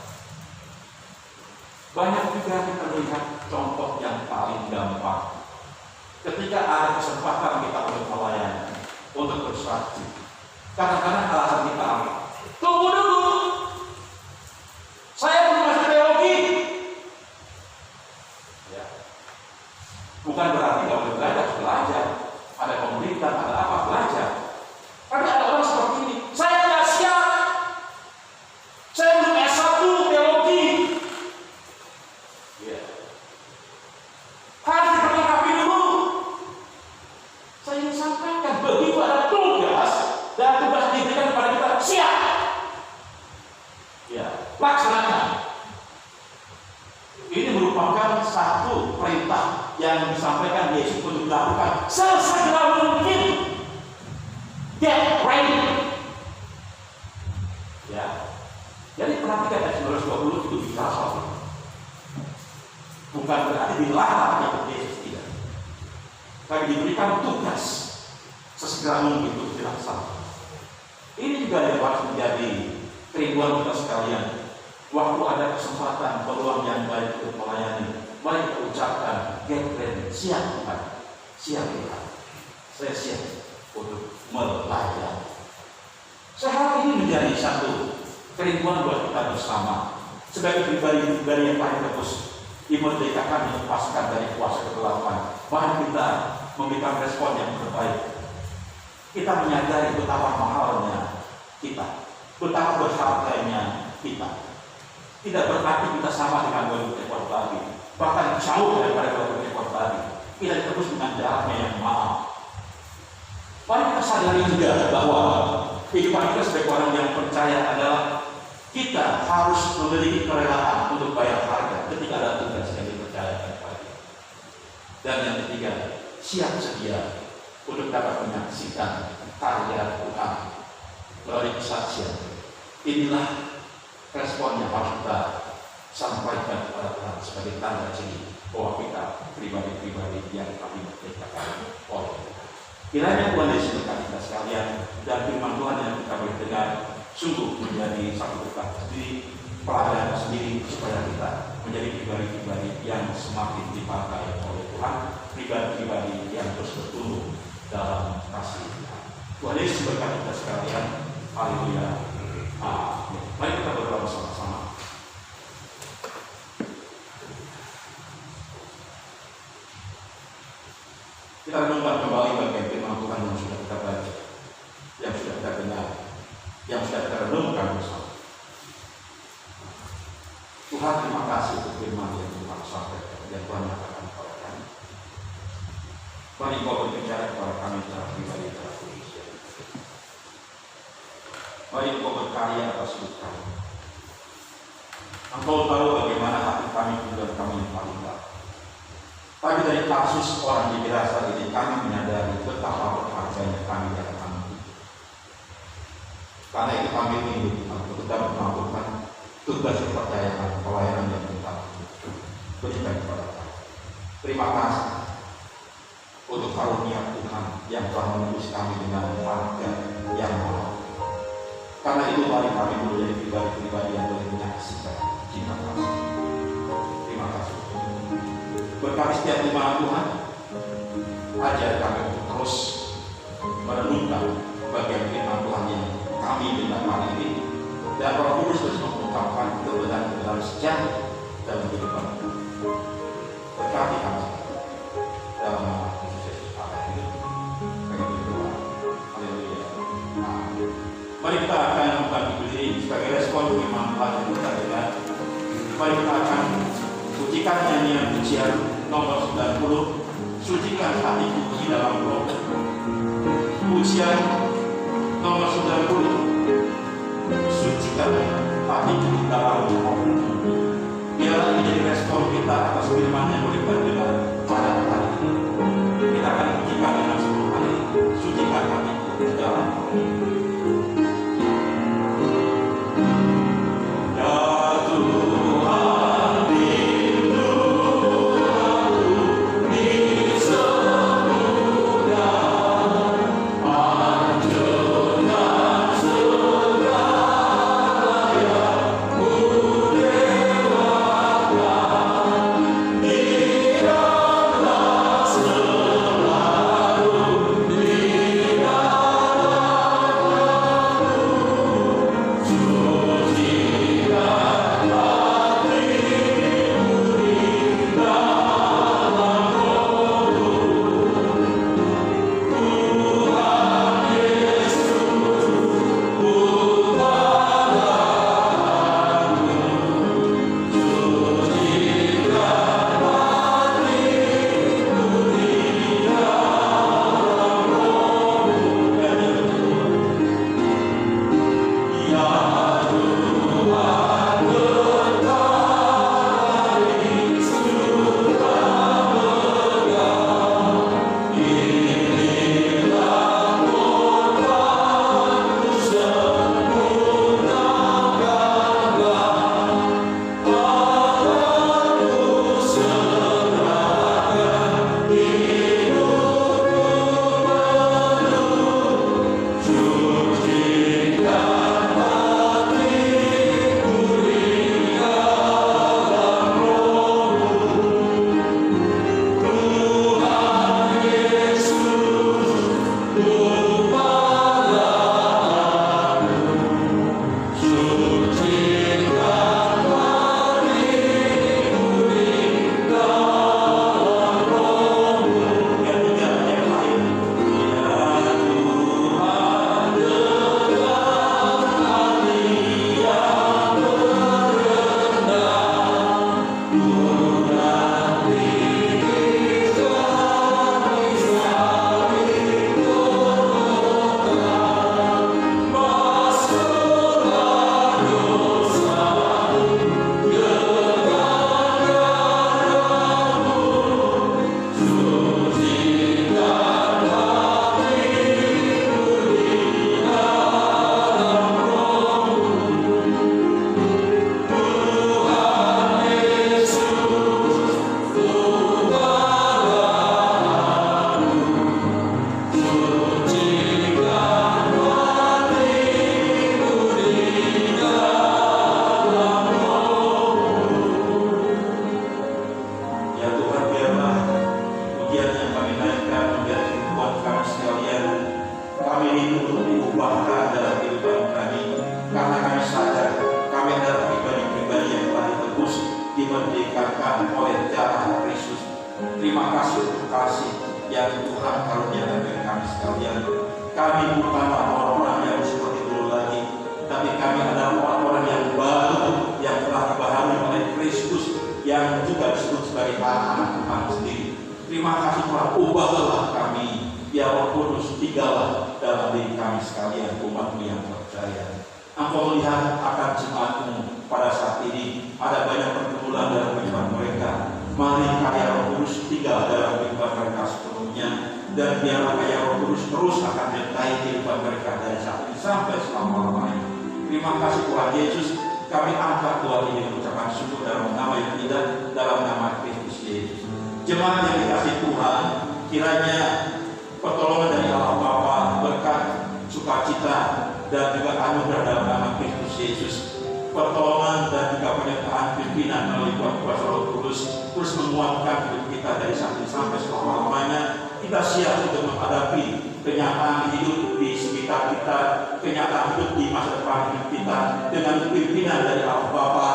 [SPEAKER 2] Banyak juga kita lihat contoh yang paling gampang. Ketika ada kesempatan kita untuk melayani, untuk bersaksi, kadang-kadang alasan kita apa? Tunggu dulu, saya belum masuk teologi. Ya, bukan berarti nggak boleh belajar. Ada pemerintah, ada apa belajar. Tapi ada orang seperti ini, saya tidak siap. Saya belum S1 teologi. Ya, harus diperlengkapi dulu. Saya ingin sampaikan, begitu ada tugas dan tugas diberikan kepada kita, siap. Ya, laksanakan. Ini merupakan satu perintah yang disampaikan Yesus untuk dilakukan sesegera mungkin. Get ready. Ya, jadi perhatikan ayat 19-20 itu bicara soal bukan berarti dilarang ikut Yesus, tidak. Tapi diberikan tugas sesegera mungkin untuk dilaksanakan. Ini juga yang harus menjadi kerinduan kita sekalian. Waktu ada kesempatan, peluang yang baik untuk melayani, mari kita ucapkan, get ready, siap Tuhan, siap Tuhan, saya siap untuk melayani. Sehat ini menjadi satu kerinduan buat kita bersama sebagai pribadi-pribadi yang paling bagus dimerdekakan, dilepaskan dari kuasa kegelapan. Mari kita memberikan respon yang terbaik. Kita menyadari betapa mahalnya kita, betapa berharganya kita. Tidak berarti kita sama dengan 2000 ekor babi, bahkan jauh daripada 2000 ekor babi. Kita ditebus dengan darahnya yang mahal. Mari kita sadari juga bahwa kehidupan kita sebagai orang yang percaya adalah kita harus memiliki kerelaan untuk bayar harga ketika ada tugas yang dipercayakan kepada kita. Dan yang ketiga, siap sedia untuk dapat menyaksikan karya Tuhan melalui kesaksian. Inilah respon yang harus kita sampaikan kepada Tuhan sebagai tanda ciri bahwa kita pribadi-pribadi yang kami merdekakan oleh Tuhan. Kiranya Tuhan Yesus berkati kita sekalian dan firman Tuhan yang kita boleh dengar sungguh menjadi satu berkat sendiri, pelajaran sendiri supaya kita menjadi pribadi-pribadi yang semakin dipakai oleh Tuhan, pribadi-pribadi yang terus bertumbuh dalam kasih Tuhan. Tuhan Yesus berkati kita sekalian. Haleluya. Amin. Mari kita berdoa bersama-sama. Kita renungkan kembali bagian firman Tuhan yang sudah kita baca, yang sudah kita dengar, yang sudah kita renungkan bersama. Tuhan, terima kasih untuk firman yang Tuhan sampaikan dan Tuhan nyatakan kepada kami. Mari Kau berbicara kepada kami secara pribadi, secara khusus. Mari Kau berkarya atas hidup kami. Engkau tahu bagaimana hati kami dan kami yang paling dalam. Tapi dari kasus orang di Gerasa ini kami menyadari betapa berharganya kami dalam kami. Karena itu kami ingin untuk tetap melakukan tugas kepercayaan pelayanan yang kita berikan kepada kami. Terima kasih untuk karunia Tuhan yang telah menembus kami dengan harga yang mahal. Karena itu mari kami menjadi pribadi-pribadi yang boleh menyaksikan cinta kasih. Terima kasih. Berkati setiap jemaat Tuhan, ajar kami untuk terus merenungkan bagian firman Tuhan yang kami dengar kali ini, dan Roh Kudus terus mengungkapkan kebenaran-kebenaran sejati dalam kehidupan kami. Berkati kami dalam nama Yesus Kristus. Kami berdoa. Haleluya. Amin. Mari kita akan membagi diri sebagai respon firman Tuhan yang kita dengar. Mari kita akan sucikan nyanyian pujian nomor 90, sucikan hatiku di dalam Roh. Pujian nomor 90, sucikan hatiku di dalam Roh. Biarlah ini menjadi respon kita atas firman yang boleh berdengar pada hari ini. Kita akan pujikan dengan 10 kali, sucikan hatiku di dalam Roh.
[SPEAKER 6] Yeah.
[SPEAKER 2] Terima kasih untuk kasih yang Tuhan karuniakan bagi kami sekalian. Kami bukanlah orang-orang yang seperti dulu lagi, tapi kami adalah orang-orang yang baru, yang telah dibaharui oleh Kristus, yang juga disebut sebagai anak Tuhan sendiri. Terima kasih Tuhan, ubahlah kami, biar Roh Kudus tinggallah dalam diri kami sekalian, umat-Mu yang percaya. Engkau melihat akan jemaat-Mu pada saat ini, ada banyak pergumulan dalam kehidupan mereka. Mari karya Roh Kudus tinggal dalam kehidupan mereka sepenuhnya, dan biarlah karya Roh Kudus terus akan menyertai kehidupan mereka dari saat ini sampai selama-lamanya. Terima kasih Tuhan Yesus, kami angkat doa ini mengucapkan syukur dalam nama yang indah, dalam nama Kristus Yesus. Jemaat yang dikasih Tuhan, kiranya pertolongan dari Allah Bapa, berkat, sukacita, dan juga anugerah dalam nama Kristus Yesus, pertolongan dan juga penyertaan pimpinan melalui kuasa Roh Kudus terus menguatkan hidup kita dari saat ini sampai selama-lamanya. Kita siap untuk menghadapi kenyataan hidup di sekitar kita, kenyataan hidup di masa depan hidup kita dengan pimpinan dari Allah Bapa,